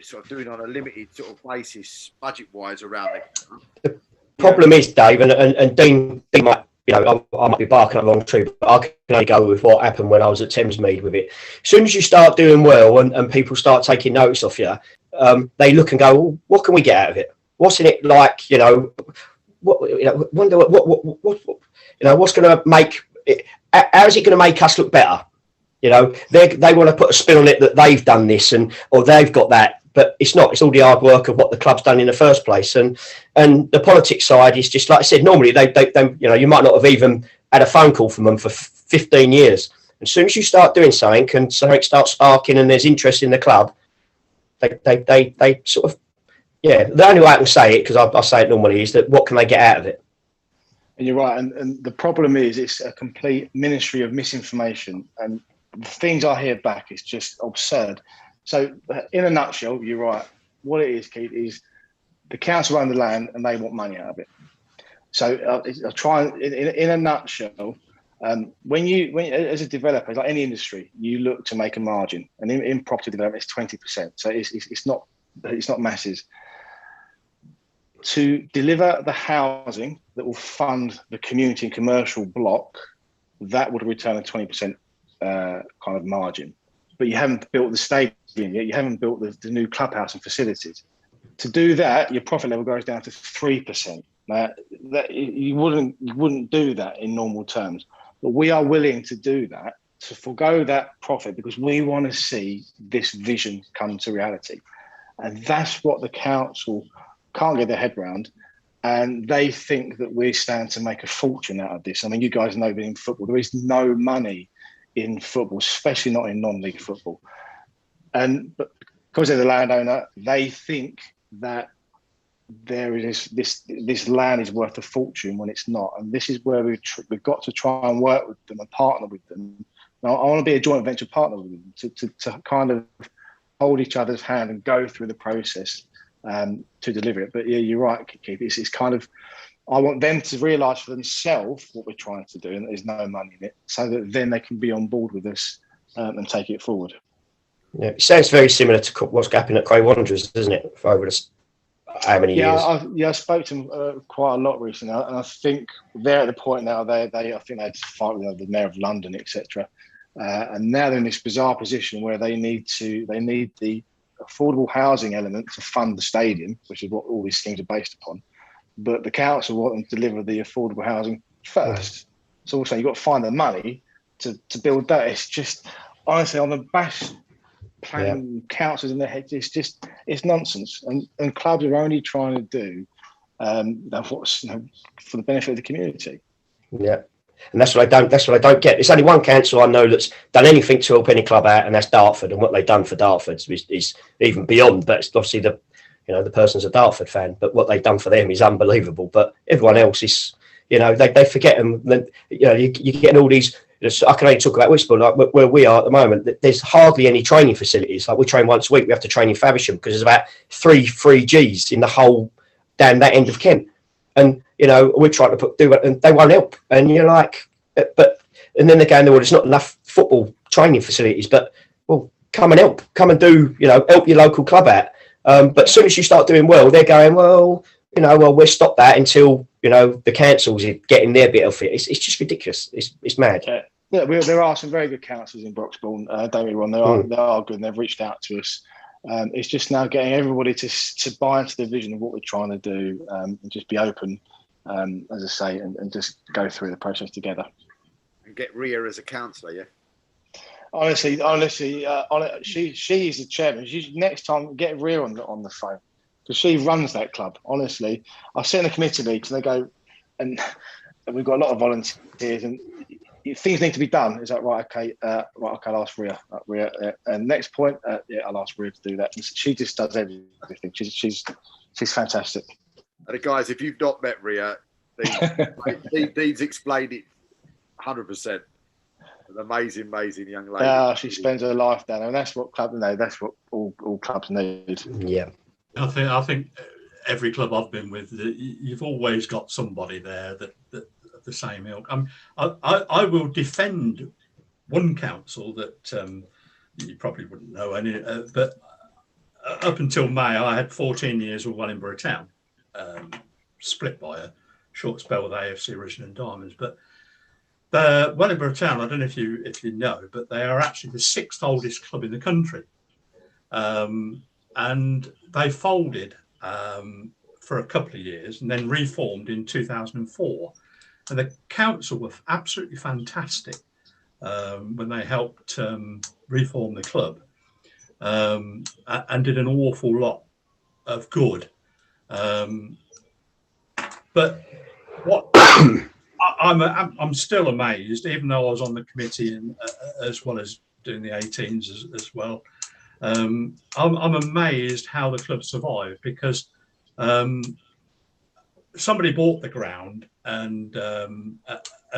sort of doing on a limited sort of basis, budget-wise, around it. The problem is, Dave, and Dean might, you know, I might be barking up a long tree, but I can only go with what happened when I was at Thamesmead with it. As soon as you start doing well and people start taking notice of you, they look and go, well, what can we get out of it? What's in it like, you know, what, you know, wonder what you know, what's going to make it, how is it going to make us look better? You know, they want to put a spin on it that they've done this or they've got that, but it's not. It's all the hard work of what the club's done in the first place, and the politics side is just like I said. Normally, they you know, you might not have even had a phone call from them for 15 years. As soon as you start doing something and something starts sparking and there's interest in the club, they sort of, yeah. The only way I can say it, because I say it normally, is that what can they get out of it? And you're right, and the problem is it's a complete ministry of misinformation, and the things I hear back is just absurd. So, in a nutshell, you're right. What it is, Keith, is the council own the land and they want money out of it. So, I'll try in a nutshell. When as a developer, like any industry, you look to make a margin, and in property development, it's 20%. So it's not masses. To deliver the housing that will fund the community and commercial block, that would return a 20% kind of margin. But you haven't built the stadium yet. You haven't built the new clubhouse and facilities. To do that, your profit level goes down to 3%. That you wouldn't do that in normal terms. But we are willing to do that, to forego that profit, because we want to see this vision come to reality. And that's what the council can't get their head around. And they think that we stand to make a fortune out of this. I mean, you guys know that in football, there is no money in football, especially not in non-league football. But because they're the landowner, they think that there is this land is worth a fortune when it's not. And this is where we've got to try and work with them and partner with them. Now, I want to be a joint venture partner with them to kind of hold each other's hand and go through the process to deliver it. But yeah, you're right, Keith. It's kind of, I want them to realise for themselves what we're trying to do, and there's no money in it, so that then they can be on board with us and take it forward. Yeah, it sounds very similar to what's happening at Cray Wanderers, doesn't it? For over how many years? I spoke to them quite a lot recently, and I think they're at the point now. I think they had to fight with the Mayor of London, etc. And now they're in this bizarre position where they need the affordable housing element to fund the stadium, which is what all these schemes are based upon. But the council want them to deliver the affordable housing first. So also you've got to find the money to build that. It's just, honestly, on the bash planning councils in their heads, it's nonsense. And clubs are only trying to do what's for the benefit of the community. Yeah. And that's what I don't get. There's only one council I know that's done anything to help any club out, and that's Dartford. And what they've done for Dartford is even beyond. But it's obviously the person's a Dartford fan, but what they've done for them is unbelievable. But everyone else is, they forget them. Then you're getting all these. I can only talk about Whisper, like where we are at the moment. There's hardly any training facilities. Like we train once a week. We have to train in Faversham because there's about three Gs in the whole down that end of Kent. And we're trying to do it, and they won't help. And you're like, and then they're going, well, there's not enough football training facilities. But well, come and help. Come and do, help your local club out. But as soon as you start doing well, they're going, well, we'll stop that until the councils are getting their bit of it. It's just ridiculous. It's mad. Yeah, there are some very good councils in Broxbourne. Don't get me wrong, they are good, and they've reached out to us. It's just now getting everybody to buy into the vision of what we're trying to do, and just be open, as I say, and just go through the process together. And get Ria as a counsellor, yeah. Honestly, she's the chairman. Next time, get Ria on the phone. because she runs that club. Honestly, I sit in a committee meeting and they go, and we've got a lot of volunteers, and things need to be done. Is that right? Okay, I'll ask Ria. And next point, I'll ask Ria to do that. And she just does everything. She's fantastic. And guys, if you've not met Ria, Dean's explained it 100%. An amazing young lady. She spends her life down there, and that's what that's what all clubs need. Yeah. I think every club I've been with, you've always got somebody there that the same ilk. I will defend one council that you probably wouldn't know any, but up until May, I had 14 years with Wellingborough Town, split by a short spell with AFC Richmond Diamonds. But the Wellingborough Town, I don't know if you know, but they are actually the 6th oldest club in the country, and they folded for a couple of years and then reformed in 2004. And the council were absolutely fantastic when they helped reform the club, and did an awful lot of good. But what I'm still amazed, even though I was on the committee and as well as doing the 18s as well. I'm amazed how the club survived, because somebody bought the ground and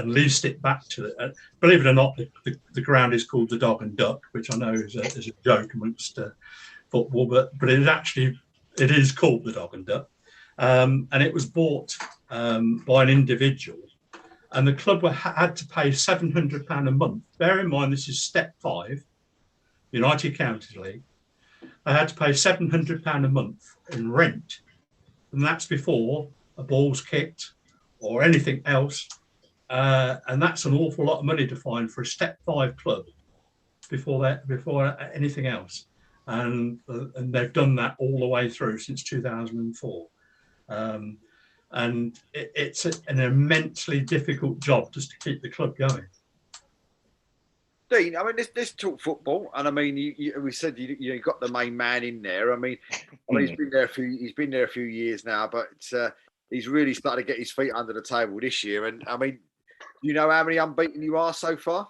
leased it back to the. Believe it or not, the ground is called the Dog and Duck, which I know is a joke amongst football, but it is called the Dog and Duck, and it was bought by an individual, and the club had to pay £700 a month. Bear in mind, this is Step 5, United Counties League. They had to pay £700 a month in rent, and that's before a ball's kicked or anything else, and that's an awful lot of money to find for a Step 5 club before anything else, and they've done that all the way through since 2004, and it's an immensely difficult job just to keep the club going. Dean, I mean, let's talk football, and I mean, we said you got the main man in there. I mean, he's been there a few years now, but he's really started to get his feet under the table this year. And I mean, you know how many unbeaten you are so far?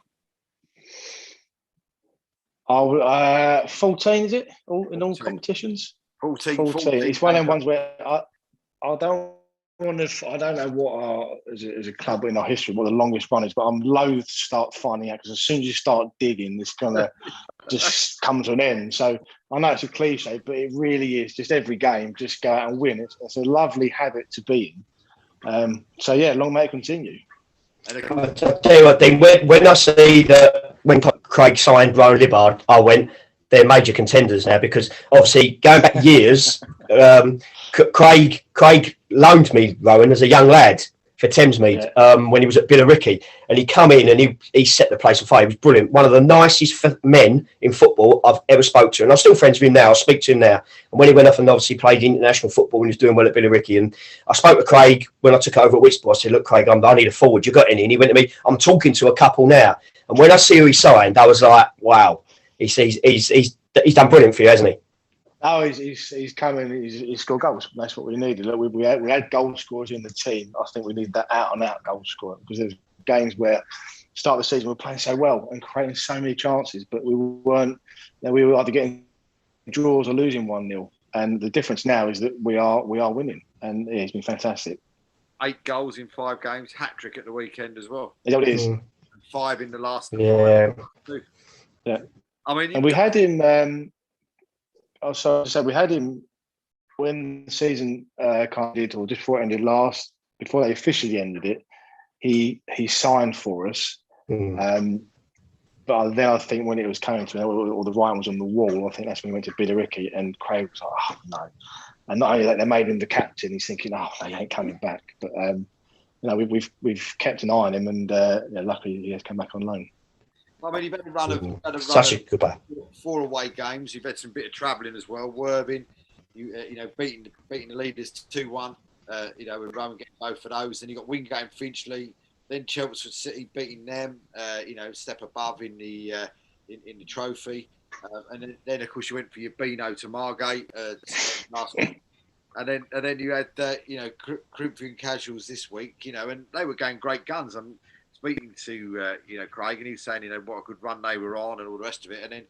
14, is it? In all competitions? 14. It's one of them ones where I don't know what as a club in our history, what the longest run is, but I'm loath to start finding out, because as soon as you start digging, it's going to just come to an end. So I know it's a cliche, but it really is. Just every game, just go out and win. It's a lovely habit to be in. So yeah, long may it continue. I'll tell you what, Dean, when I see that when Craig signed Rowan Libbard, I went, they're major contenders now, because obviously going back years, Craig loaned me Rowan as a young lad for Thamesmead when he was at Billericay, and he come in and he set the place on fire. He was brilliant, one of the nicest men in football I've ever spoke to, and I'm still friends with him now. I speak to him now, and when he went off and obviously played international football and he was doing well at Billericay, and I spoke to Craig when I took over at Whitsport. I said, look, Craig, I need a forward, you got any? And he went to me, I'm talking to a couple now, and when I see who he signed, I was like, wow, he's done brilliant for you, hasn't he? Oh, he's coming. He's scored goals. That's what we needed. Look, we had goal scorers in the team. I think we need that out-and-out goal scorer, because there's games where start of the season we were playing so well and creating so many chances, but we weren't. We were either getting draws or losing 1-0. And the difference now is that we are winning, and it's been fantastic. 8 goals in 5 games, hat-trick at the weekend as well. Is that what it is? And 5 in the last. Yeah. 5. Yeah. I mean, and we had him. We had him when the season kind of did, or just before it ended before they officially ended it. He signed for us. But then I think when it was coming to or the writing was on the wall, I think that's when he went to Billericay, and Craig was like, oh no. And not only that, they made him the captain. He's thinking, oh, they ain't coming back. But we've kept an eye on him, and luckily he has come back on loan. I mean, you've had a run of such a good player. 4 away games. You've had some bit of travelling as well. Worthing, beating the leaders 2-1. With Rowan getting both of those. Then you got Wingate and Finchley. Then Chelmsford City beating them. Step above in the trophy. And then of course you went for your Beano to Margate last week. and then you had Corinthian Casuals this week, and they were going great guns. I'm speaking to Craig, and he was saying what a good run they were on and all the rest of it, and then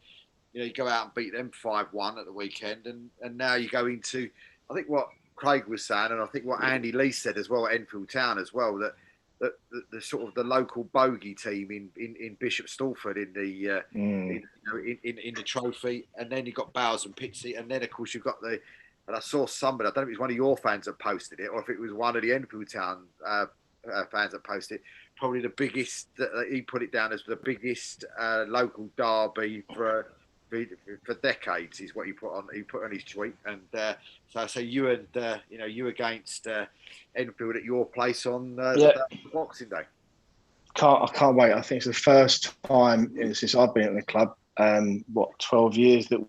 you go out and beat them 5-1 at the weekend, and now you go into, I think what Craig was saying, and I think what Andy Lee said as well at Enfield Town as well, that the sort of the local bogey team in Bishop Stortford in the in the trophy, and then you've got Bowers and Pitsey, and then of course you've got and I saw somebody, I don't know if it was one of your fans that posted it or if it was one of the Enfield Town fans that posted it, probably the biggest, he put it down as the biggest local derby for decades is what he put on his tweet. And so you and you against Enfield at your place on Boxing Day. I can't wait. I think it's the first time since I've been at the club, 12 years, that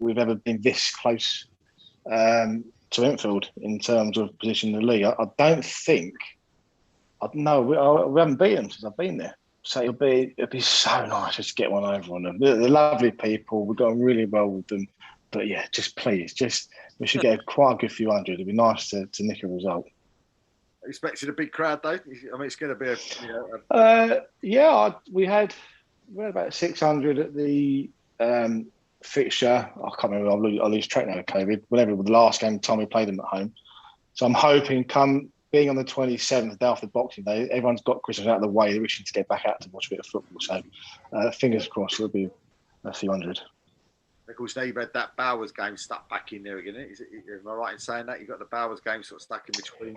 we've ever been this close to Enfield in terms of position in the league. I don't think, we haven't beaten them since I've been there. So it'll be so nice just to get one over on them. They're lovely people. We've got on really well with them. But yeah, we should get quite a good few hundred. It'd be nice to nick a result. Expecting a big crowd though. I mean, it's going to be we had about 600 at the fixture. I can't remember. I'll lose track now of COVID. Whenever the last game, Tommy played them at home. So I'm hoping being on the 27th, day after Boxing Day, everyone's got Christmas out of the way. They're wishing to get back out to watch a bit of football. So fingers crossed, it'll be a few hundred. Of course, now you've had that Bowers game stuck back in there again. Am I right in saying that? You've got the Bowers game sort of stuck in between.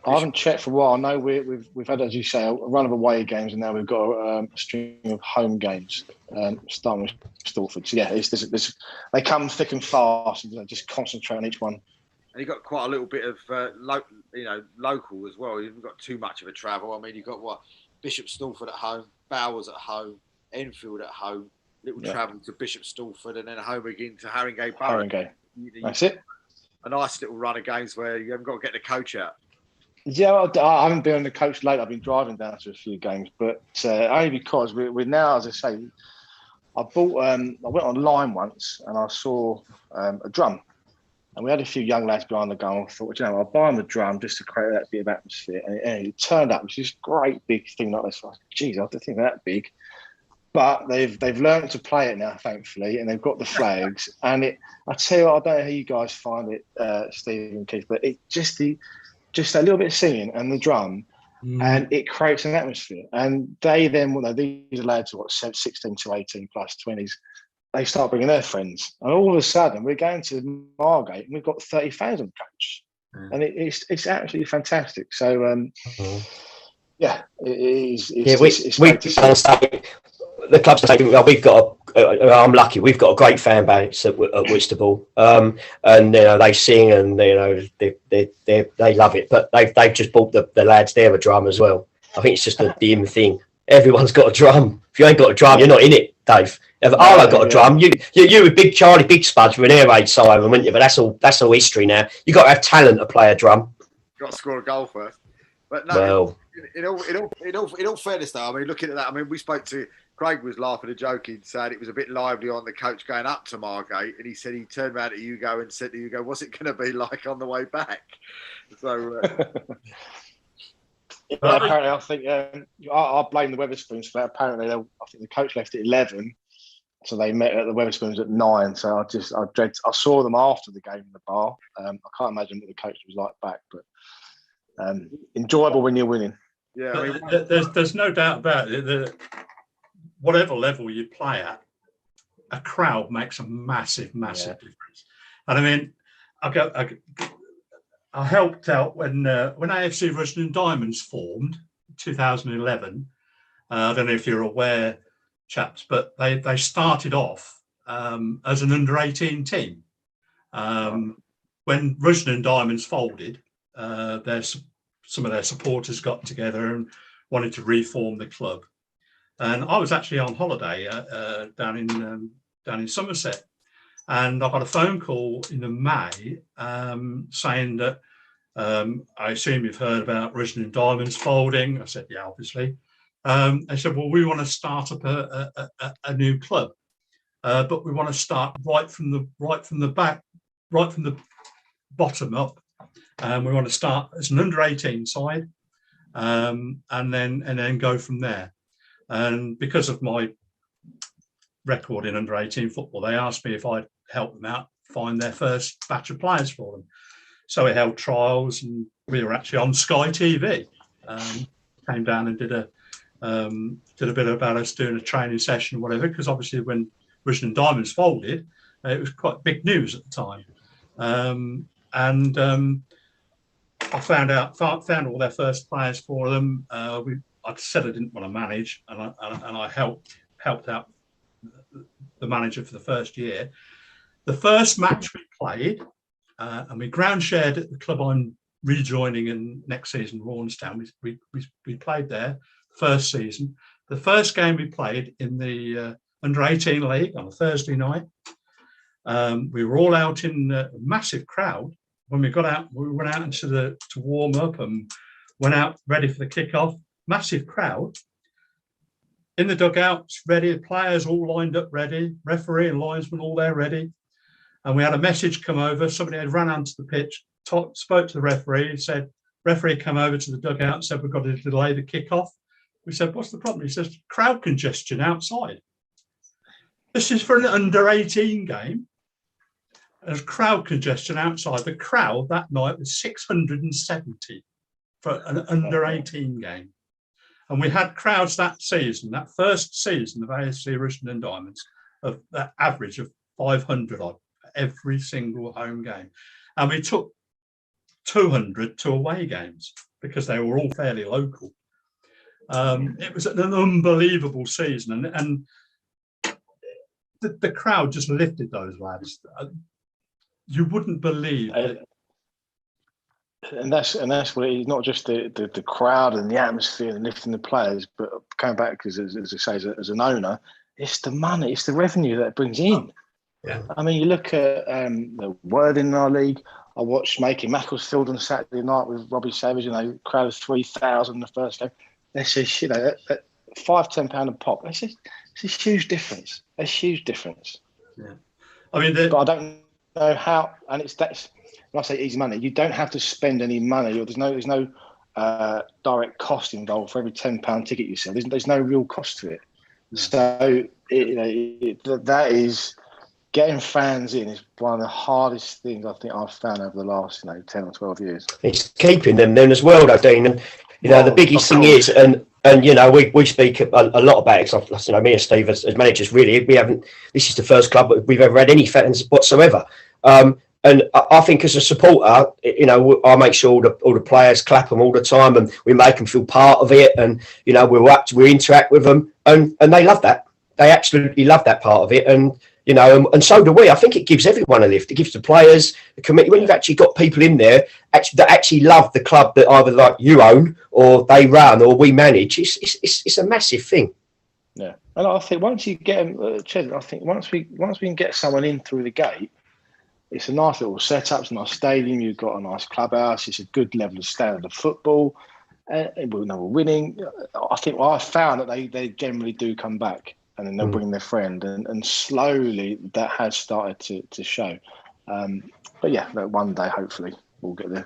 I haven't checked for a while. I know we've had, as you say, a run of away games, and now we've got a string of home games, starting with Stortford. So yeah, they come thick and fast, and just concentrate on each one. And you've got quite a little bit of local as well. You haven't got too much of a travel. I mean, you've got Bishop Stortford at home, Bowers at home, Enfield at home, little travel to Bishop Stortford, and then home again to Haringey. That's it. A nice little run of games where you haven't got to get the coach out. Yeah, I haven't been on the coach late. I've been driving down to a few games, but only because we're now, as I say, I went online once and I saw a drum. And we had a few young lads behind the goal. I thought, I'll buy them a drum just to create that bit of atmosphere. And it turned up, which is this great big thing like this. Geez, I don't think they're that big. But they've learned to play it now, thankfully, and they've got the flags. And I tell you what, I don't know how you guys find it, Steve and Keith, but it just a little bit of singing and the drum, and it creates an atmosphere. And they then, these are lads who are 16 to 18 plus 20s. They start bringing their friends, and all of a sudden we're going to Margate and we've got 30 fans on the coach, and it's absolutely fantastic. So it is. The club's saying, well, we've got. I'm lucky. We've got a great fan base at Whitstable, and they sing and they love it. But they've just bought the lads there a drum as well. I think it's just the in thing. Everyone's got a drum. If you ain't got a drum, you're not in it, Dave. If Arlo got a drum, you with Big Charlie Big Spuds with an air raid siren, weren't you? But that's all history now. You got to have talent to play a drum. Got to score a goal first. But no, in all fairness, though, I mean, looking at that, I mean, we spoke to Craig was laughing and joking, saying it was a bit lively on the coach going up to Margate, and he said he turned around to Hugo and said to Hugo, "What's it going to be like on the way back?" So. Apparently, I think I blame the Wetherspoons for that. Apparently, I think the coach left at 11, so they met at the Wetherspoons at 9. So I saw them after the game in the bar. I can't imagine what the coach was like back, but enjoyable when you're winning. Yeah, I mean, there's no doubt about it. Whatever level you play at, a crowd makes a massive difference. And I mean, I helped out when AFC Rushden Diamonds formed in 2011. I don't know if you're aware, chaps, but they started off as an under-18 team. When Rushden Diamonds folded, some of their supporters got together and wanted to reform the club. And I was actually on holiday down in Somerset. And I got a phone call in May saying that I assume you've heard about Rushden Diamonds folding. I said, yeah, obviously. They said, well, we want to start up a new club, but we want to start right from the back, right from the bottom up, and we want to start as an under-18 side, and then go from there. And because of my record in under-18 football, they asked me if I'd help them out find their first batch of players for them. So we held trials, and we were actually on Sky TV. Came down and did a bit about us doing a training session or whatever, because obviously when Russian and Diamonds folded, it was quite big news at the time. I found all their first players for them. I said I didn't want to manage, and I helped out the manager for the first year. The first match we played, and we ground shared at the club I'm rejoining in next season, Rawnstown. We played there first season. The first game we played in the under-18 league on a Thursday night. We were all out in a massive crowd. When we got out, we went out to warm up and went out ready for the kickoff. Massive crowd in the dugouts, ready. The players all lined up, ready. Referee and linesman all there, ready. And we had a message come over. Somebody had run onto the pitch, spoke to the referee, said, referee came over to the dugout and said, we've got to delay the kickoff. We said, what's the problem? He says, crowd congestion outside. This is for an under-18 game. There's crowd congestion outside. The crowd that night was 670 for an under-18 game. And we had crowds that season, that first season of AFC Russian and Diamonds, of that average of 500 odd every single home game. And we took 200 to away games because they were all fairly local. It was an unbelievable season, and the crowd just lifted those lads. You wouldn't believe it. And that's what it is, not just the crowd and the atmosphere and lifting the players, but coming back, because as I say, as an owner, it's the money, it's the revenue that it brings in. Yeah. I mean, you look at the Worthing in our league. I watched Making Macclesfield on Saturday night with Robbie Savage, crowd of 3,000 the first game. That's just, that £5-10 a pop. It's a huge difference. A huge difference. Yeah. I mean, but I don't know how, and that's when I say easy money, you don't have to spend any money, or there's no direct cost involved for every £10 ticket you sell. There's no real cost to it. Yeah. So that is, getting fans in is one of the hardest things I think I've found over the last 10 or 12 years. It's keeping them then as well, though, Dean. And the biggest thing is, and we speak a lot about it. Cause me and Steve as managers, really, we haven't. This is the first club we've ever had any fans whatsoever. And I think as a supporter, I make sure all the players clap them all the time, and we make them feel part of it. And we interact with them, and they love that. They absolutely love that part of it, and so do we. I think it gives everyone a lift. It gives the players, the committee. When you've actually got people in there that actually love the club that either like you own or they run or we manage, it's a massive thing. Yeah, and I think once you get them, I think once we can get someone in through the gate, it's a nice little setup. It's a nice stadium. You've got a nice clubhouse. It's a good level of standard of football. We're winning. I think I found that they generally do come back. And then they'll bring their friend, and slowly that has started to show. But yeah, one day hopefully we'll get the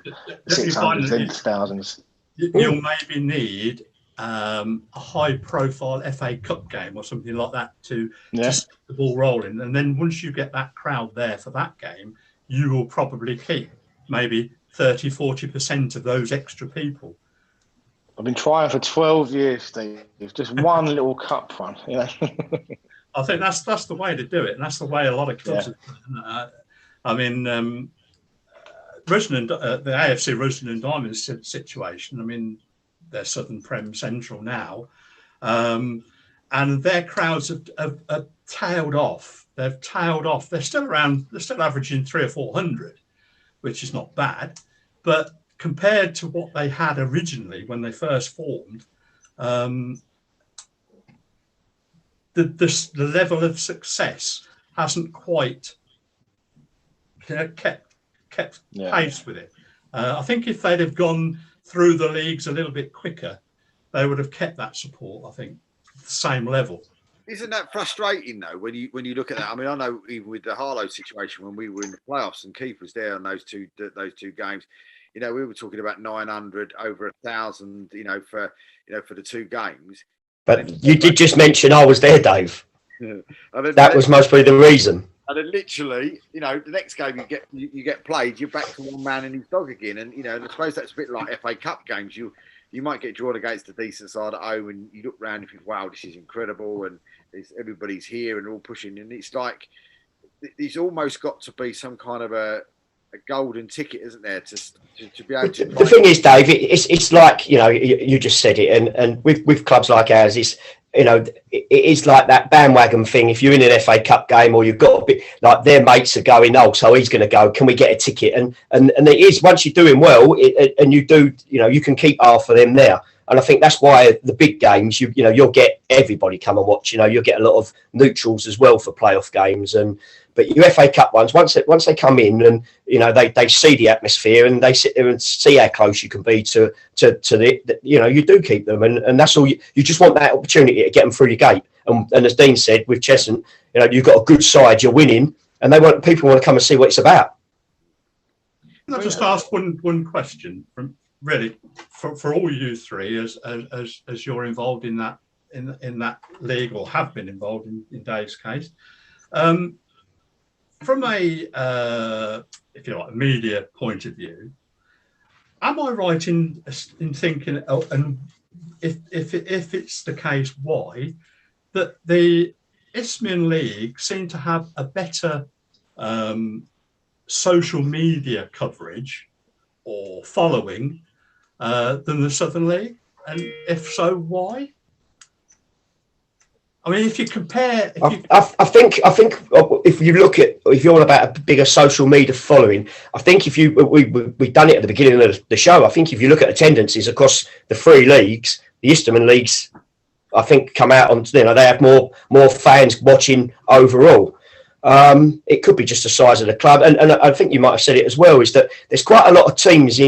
600s, thousands. You'll maybe need a high-profile FA Cup game or something like that to set the ball rolling. And then once you get that crowd there for that game, you will probably keep maybe 30-40% of those extra people. I've been trying for 12 years, Steve. Just one little cup run, I think that's the way to do it, and that's the way a lot of clubs. Yeah. I mean, the AFC Russian and Diamonds situation. I mean, they're Southern Prem Central now, and their crowds have tailed off. They've tailed off. They're still around. They're still averaging 300 or 400, which is not bad, but compared to what they had originally when they first formed, the level of success hasn't quite kept pace with it. I think if they'd have gone through the leagues a little bit quicker, they would have kept that support, I think, at the same level. Isn't that frustrating though when you look at that? I mean, I know even with the Harlow situation when we were in the playoffs and Keith was there on those two games, you know, we were talking about 900 over 1,000, for the two games. But you did just mention I was there, Dave. Then, that was mostly the reason. And then literally, the next game you get played, you're back to one man and his dog again. And I suppose that's a bit like FA Cup games. You might get drawn against a decent side at home, and you look round and think, "Wow, this is incredible!" And everybody's here and all pushing. And it's like there's almost got to be some kind of a golden ticket, isn't there, to be able to. The thing is, Dave, it's like you just said it, and with clubs like ours, it's it is like that bandwagon thing. If you're in an FA Cup game or you've got a bit like their mates are going, oh, so he's going to go. Can we get a ticket? And it is once you're doing well, and you do, you can keep half of them there. And I think that's why the big games, you'll get everybody come and watch. You'll get a lot of neutrals as well for playoff games. But your FA Cup ones, once they come in and they see the atmosphere and they sit there and see how close you can be to the you do keep them, and that's all. You just want that opportunity to get them through your gate. And as Dean said with Cheshunt, you've got a good side, you're winning, and people want to come and see what it's about. Can I just ask one question from really for all you three as you're involved in that league or have been involved in Dave's case. From a if you like, a media point of view, am I right in thinking, and if it's the case, why that the Isthmian League seem to have a better social media coverage or following than the Southern League, and if so, why? I mean, if you compare, I think if you're all about a bigger social media following, I think we've done it at the beginning of the show. I think if you look at attendances across the three leagues, the Eastern leagues, I think come out on they have more fans watching overall. It could be just the size of the club, and I think you might have said it as well. Is that there's quite a lot of teams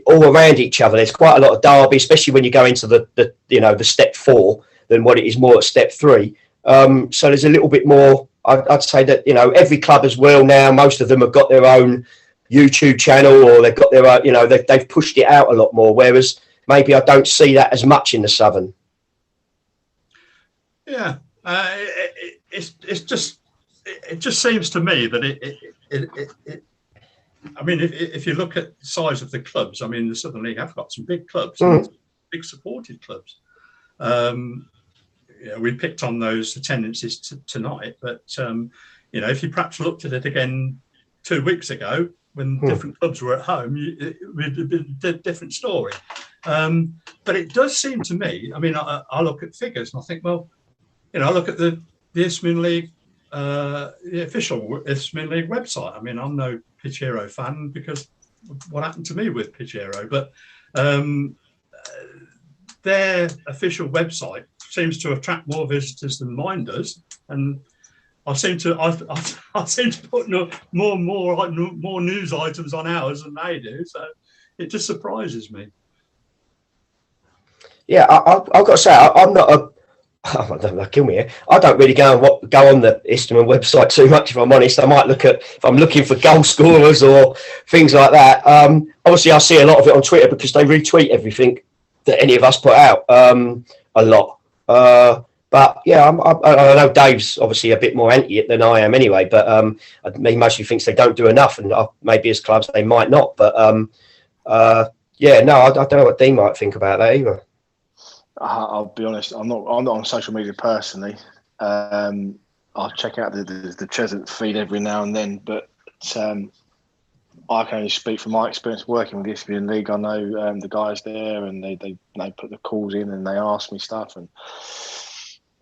all around each other. There's quite a lot of derby, especially when you go into the step 4. Than what it is more at step 3. So there's a little bit more. I'd say that every club as well now. Most of them have got their own YouTube channel, or they've got their own. They've pushed it out a lot more. Whereas maybe I don't see that as much in the Southern. Yeah, it just seems to me that it I mean, if you look at the size of the clubs, I mean, the Southern League have got some big clubs, big supported clubs. We picked on those attendances tonight, but if you perhaps looked at it again 2 weeks ago when different clubs were at home, it would have been a different story. But it does seem to me, I mean, I look at figures and I think, well, I look at the Isthmian League, the official Isthmian League website. I mean, I'm no Pichero fan because of what happened to me with Pichero, but their official website seems to attract more visitors than mine does, and I seem to put more news items on ours than they do. So it just surprises me. Yeah, I've got to say I'm not a. Oh, don't kill me here. I don't really go on the Eastman website too much, if I'm honest. I might look at if I'm looking for goal scorers or things like that. Obviously, I see a lot of it on Twitter because they retweet everything that any of us put out a lot. But yeah, I know Dave's obviously a bit more anti it than I am anyway. But he mostly thinks they don't do enough, and maybe as clubs they might not. But yeah, no, I don't know what Dean might think about that either. I'll be honest, I'm not on social media personally. I'll check out the Cheshunt feed every now and then, but I can only speak from my experience working with the Isthmian League. I know the guys there, and they put the calls in and they ask me stuff, and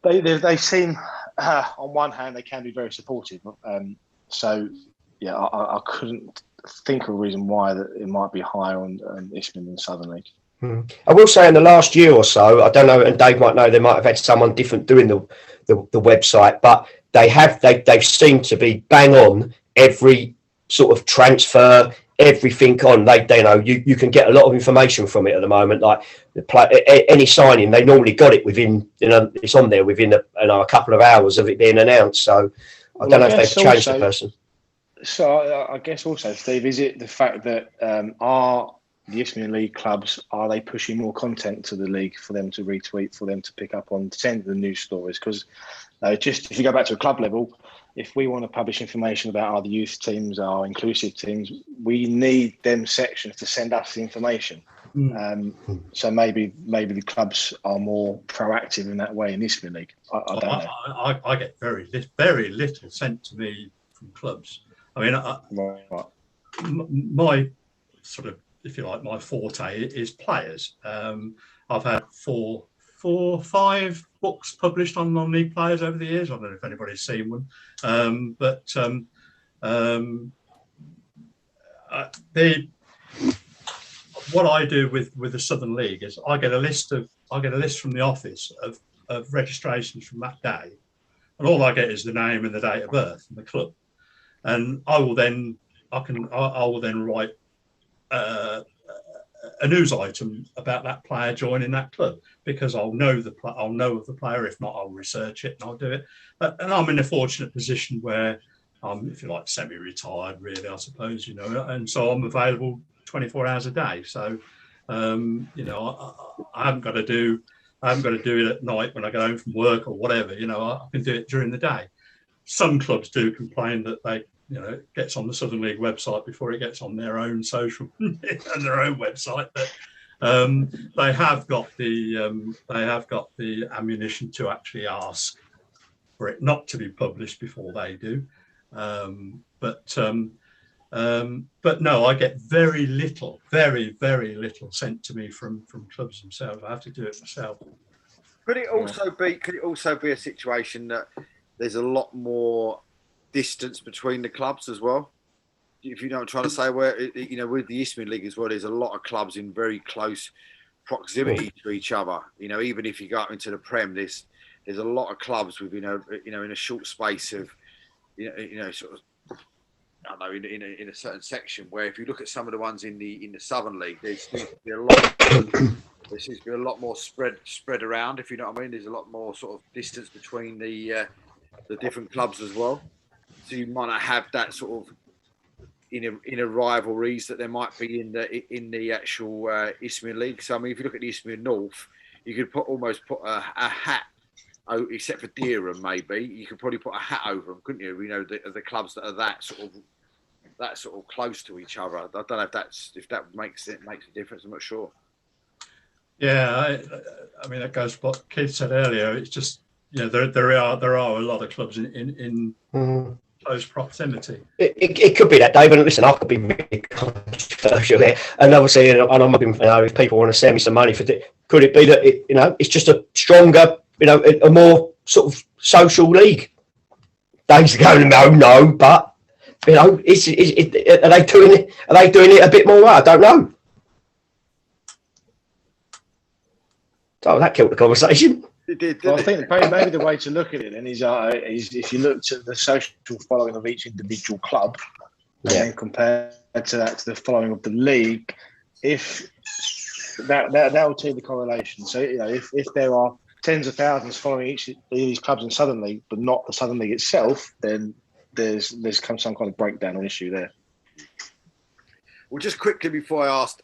they seem on one hand they can be very supportive. So yeah, I couldn't think of a reason why that it might be higher on Isthmian than Southern League. I will say in the last year or so, I don't know, and Dave might know, they might have had someone different doing the website, but they've seemed to be bang on every sort of transfer, everything on. You can get a lot of information from it at the moment. Like any signing, they normally got it within, it's on there within a couple of hours of it being announced. So I don't know if they've changed the person. So I guess also, Steve, is it the fact that the Isthmian League clubs, are they pushing more content to the league for them to retweet, for them to pick up on, send the news stories? Because just if you go back to a club level, if we want to publish information about our youth teams, our inclusive teams, we need them sections to send us the information. So maybe the clubs are more proactive in that way in Isthmian League. I don't know. I get very little sent to me from clubs. I mean, my sort of, if you like, my forte is players. I've had four or five books published on non-league players over the years. I don't know if anybody's seen one, what I do with the Southern League is I get a list from the office of registrations from that day, and all I get is the name and the date of birth and the club, and I will then write a news item about that player joining that club, because I'll know of the player. If not, I'll research it and I'll do it. And I'm in a fortunate position where I'm, if you like, semi-retired, really, I suppose, and so I'm available 24 hours a day. So, I haven't got to do it at night when I get home from work or whatever. I can do it during the day. Some clubs do complain that it gets on the Southern League website before it gets on their own social and their own website. But they have got the ammunition to actually ask for it not to be published before they do. But no, I get very little, very, very little sent to me from clubs themselves. I have to do it myself. Could it also be a situation that there's a lot more distance between the clubs as well? If you know what I'm trying to say, where with the Isthmian League as well, there's a lot of clubs in very close proximity to each other. Even if you go up into the Prem, there's a lot of clubs with in a short space of sort of, I don't know, in a certain section. Where if you look at some of the ones in the Southern League, there seems to be a lot more spread around. If you know what I mean, there's a lot more sort of distance between the different clubs as well. So you might not have that sort of inner rivalries that there might be in the actual Isthmian League. So I mean, if you look at the Isthmian North, you could almost put a hat, except for Dereham, maybe you could probably put a hat over them, couldn't you? The clubs that are that sort of close to each other. I don't know if that makes a difference. I'm not sure. Yeah, I mean, that goes to what Keith said earlier. It's just there are a lot of clubs in close proximity. It could be that, David. Listen, I could be really controversial here, and obviously, and I'm hoping, if people want to send me some money for it, could it be that it's just a stronger, a more sort of social league? Dave's going, no, but are they doing it? Are they doing it a bit more? I don't know. So that killed the conversation. It did. Well, I think maybe the way to look at it then is if you looked at the social following of each individual club, and then compared to the following of the league, if that will tell you the correlation. So if there are tens of thousands following each of these clubs in Southern League, but not the Southern League itself, then there's come some kind of breakdown or issue there. Well, just quickly before I asked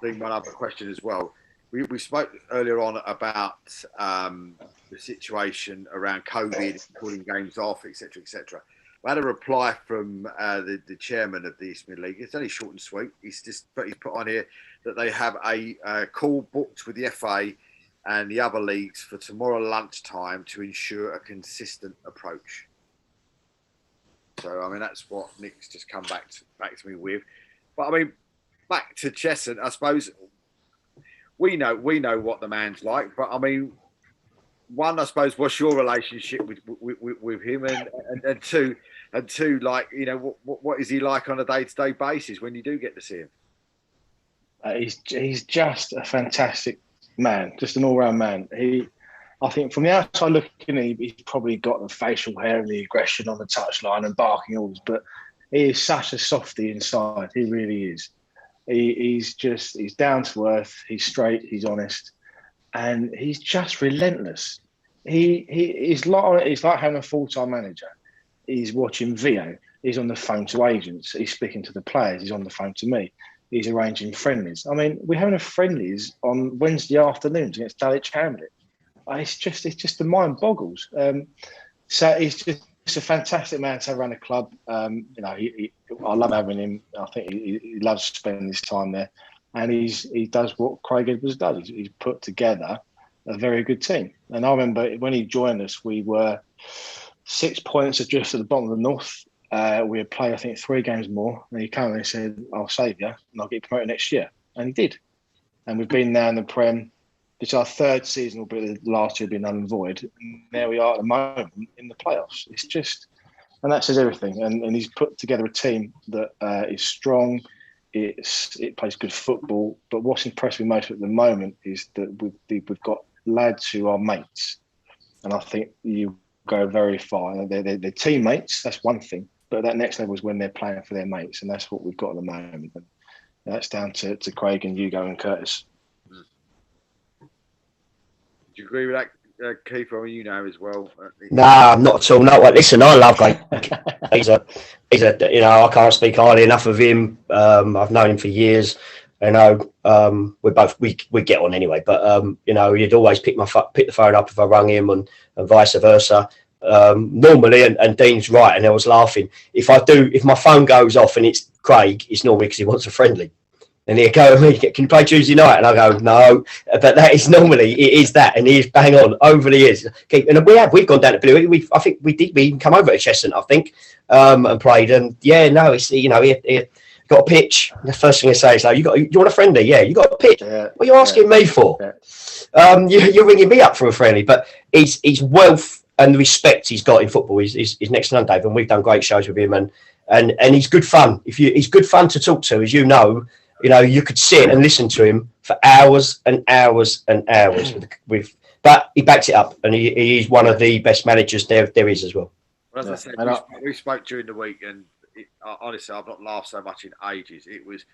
one other question as well. We spoke earlier on about the situation around COVID, calling games off, etc., etc. I had a reply from the chairman of the Isthmian League. It's only short and sweet. He's put on here that they have a call booked with the FA and the other leagues for tomorrow lunchtime to ensure a consistent approach. So I mean, that's what Nick's just come back to me with. But I mean, back to Chesson, I suppose. We know what the man's like, but I mean, one, I suppose, what's your relationship with him, and two, like, what is he like on a day-to-day basis when you do get to see him? He's just a fantastic man, just an all-round man. I think from the outside looking in, he's probably got the facial hair and the aggression on the touchline and barking orders, but he is such a softie inside. He really is. He's down to earth. He's straight. He's honest, and he's just relentless. He's like having a full-time manager. He's watching VO. He's on the phone to agents. He's speaking to the players. He's on the phone to me. He's arranging friendlies. I mean, we're having a friendlies on Wednesday afternoons against Dulwich Hamlet. It's just the mind boggles. So he's just a fantastic man to run a club. I love having him. I think he loves spending his time there, and he does what Craig Edwards does. He's put together a very good team. And I remember when he joined us, we were 6 points adrift at the bottom of the North. We had played, I think, 3 games more. And he came and said, "I'll save you and I'll get you promoted next year." And he did. And we've been now in the Prem. It's our 3rd season, albeit last year being null and void. And there we are at the moment in the playoffs. It's just, and that says everything. And he's put together a team that is strong. It plays good football. But what's impressed me most at the moment is that we've got lads who are mates. And I think you go very far. They're teammates. That's one thing. But that next level is when they're playing for their mates. And that's what we've got at the moment. And that's down to Craig and Hugo and Curtis. Do you agree with that, Keith? I mean, you know as well. Nah, not at all. No, listen, I love Craig. He's a. I can't speak highly enough of him. I've known him for years. We get on anyway. But he'd always pick the phone up if I rang him, and vice versa. Normally, and Dean's right, and I was laughing. If my phone goes off and it's Craig, it's normally because he wants a friendly. And he'll go to me, "Can you play Tuesday night?" And I go, "No." But that is normally, it is that. And he is bang on over the years. And we've gone down to Blue. I think we even come over to Cheshunt, I think, and played. And yeah, no, it's, he got a pitch. The first thing he says is, you want a friendly? Yeah, you got a pitch. Yeah, what are you asking me for? Yeah. You're ringing me up for a friendly. But his wealth and the respect he's got in football is next to none, Dave. And we've done great shows with him. And he's good fun. He's good fun to talk to, as you know. You could sit and listen to him for hours and hours and hours. But he backs it up, and he is one of the best managers there is as well. Well, as I said, we spoke during the week, and honestly, I've not laughed so much in ages. It was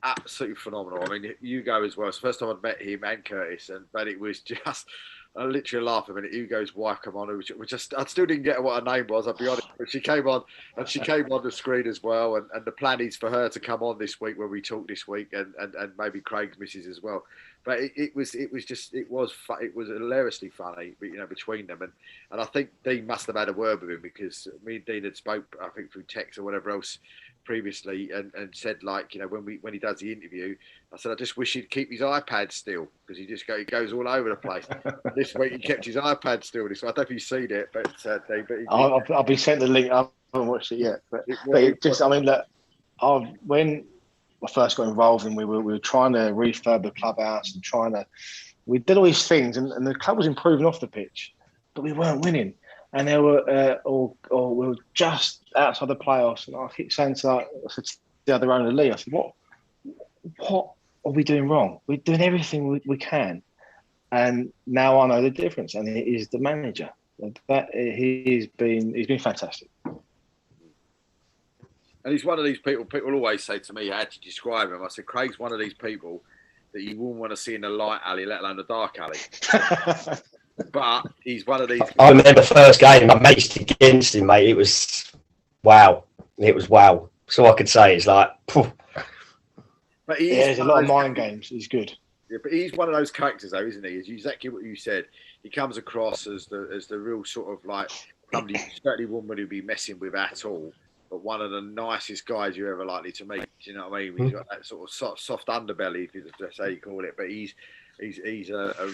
absolutely phenomenal. I mean, Hugo as well. It's the first time I'd met him and Curtis, but it was just. I literally laughed a minute. Hugo's wife come on, which I still didn't get what her name was, I'll be honest. But she came on, and she came on the screen as well. And the plan is for her to come on this week when we talk this week, and maybe Craig's missus as well. But it was hilariously funny, between them. And I think Dean must have had a word with him, because me and Dean had spoke, I think, through text or whatever else previously, and said, when he does the interview, I said, I just wish he'd keep his iPad still, because he goes all over the place. This week he kept his iPad still. So I don't know if you've seen it, but I'll be sent the link. I haven't watched it yet, but it just, I mean, look, when I first got involved, and we were trying to refurb the clubhouse and we did all these things, and the club was improving off the pitch, but we weren't winning. And they were, we were just outside the playoffs. And I keep saying to the other owner, Lee, I said, what are we doing wrong? We're doing everything we can. And now I know the difference. And it is the manager. He's been fantastic. And he's one of these people always say to me, how do you describe him? I said, Craig's one of these people that you wouldn't want to see in the light alley, let alone the dark alley. But he's one of these. I remember the first game I matched against him, mate. It was wow. So all I could say is like, phew. But there's a lot of mind games. He's good. Yeah, but he's one of those characters, though, isn't he? Is exactly what you said. He comes across as the real sort of like somebody you certainly wouldn't be messing with at all, but one of the nicest guys you're ever likely to meet. Do you know what I mean? He's got that sort of soft underbelly, if that's how you call it. But he's a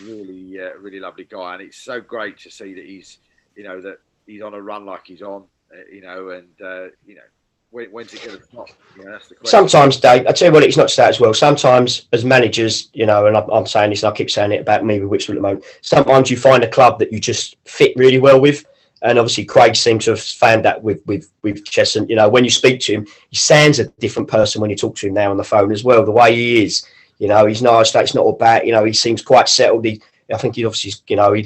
really lovely guy, and it's so great to see that he's on a run like he's on, when's it going to stop? That's the question. Sometimes, Dave, I tell you what, it's not just that as well. Sometimes as managers, and I'm saying this, and I keep saying it about me with Wixford at the moment, sometimes you find a club that you just fit really well with. And obviously Craig seems to have found that with Cheshunt. When you speak to him, he sounds a different person when you talk to him now on the phone as well, the way he is. He's nice, that's not all bad. He seems quite settled. I think he obviously,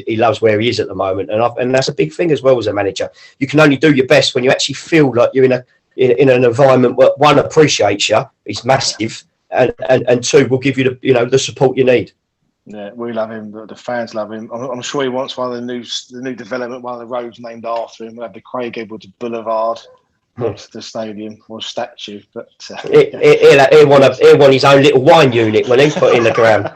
he loves where he is at the moment. And that's a big thing as well as a manager. You can only do your best when you actually feel like you're in in an environment where one appreciates you, is massive, and two will give you the support you need. Yeah, we love him. The fans love him. I'm sure he wants one of the new development, one of the roads named after him. We'll have the Craig Edwards Boulevard, not the stadium or statue. But he'll want his own little wine unit when he put in the ground.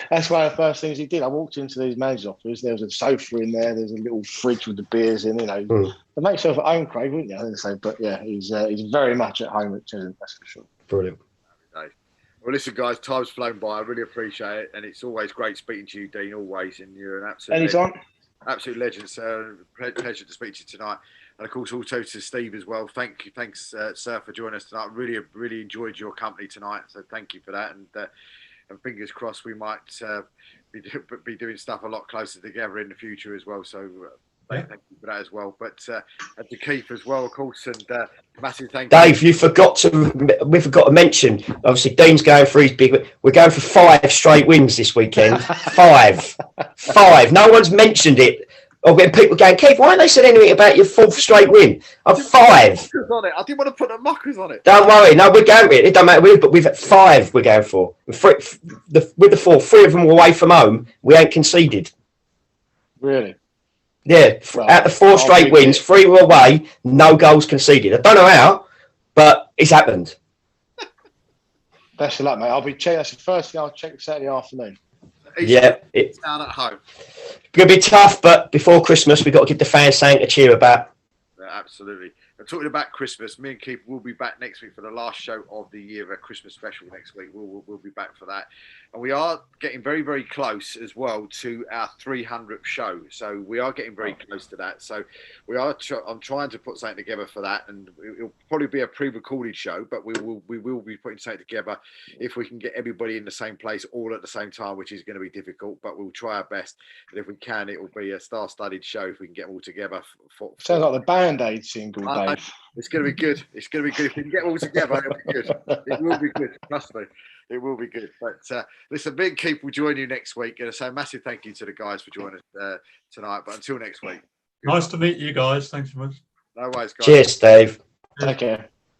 That's one of the first things he did. I walked into these managers' office. There was a sofa in there. There's a little fridge with the beers in. To make yourself at home, Craig, wouldn't you? I think so. But yeah, he's very much at home at Chisholm, that's for sure. Brilliant. Well, listen, guys, time's flown by. I really appreciate it, and it's always great speaking to you, Dean. Always, and you're an absolute legend. So, pleasure to speak to you tonight, and of course, also to Steve as well. Thanks, sir, for joining us tonight. Really enjoyed your company tonight. So, thank you for that, and fingers crossed we might be doing stuff a lot closer together in the future as well. So. Thank you for that as well. But and to Keith as well, of course, and massive thank you. Dave, we forgot to mention, obviously, Dean's going for his big. We're going for 5 straight wins this weekend. 5. No one's mentioned it. Or when people going, Keith, why haven't they said anything about your 4th straight win? I'm 5. I didn't want to put the mockers on it. Don't worry. No, we're going for it. It don't matter. But we've 5 we're going for. With the 4, 3 of them were away from home. We ain't conceded. Really? Yeah, out the 4 straight wins, 3 were away, no goals conceded. I don't know how, but it's happened. Best of luck, mate. I'll be checking. That's the first thing I'll check Saturday afternoon. It's down at home. It's going to be tough, but before Christmas, we've got to give the fans something to cheer about. Yeah, absolutely. And talking about Christmas, me and Keith will be back next week for the last show of the year, a Christmas special next week. We'll be back for that. And we are getting very, very close as well to our 300th show. So we are getting very close to that. So I'm trying to put something together for that, and it'll probably be a pre-recorded show, but we will be putting something together if we can get everybody in the same place all at the same time, which is going to be difficult, but we'll try our best. And if we can, it will be a star-studded show if we can get them all together. Sounds like the Band-Aid single, Dave. It's going to be good. It's going to be good. If we can get all together, it'll be good. It will be good. Trust me. It will be good. But listen, me and Keith will join you next week. And so a massive thank you to the guys for joining us tonight. But until next week. Nice to meet you guys. Thanks so much. No worries, guys. Cheers, Dave. Take care.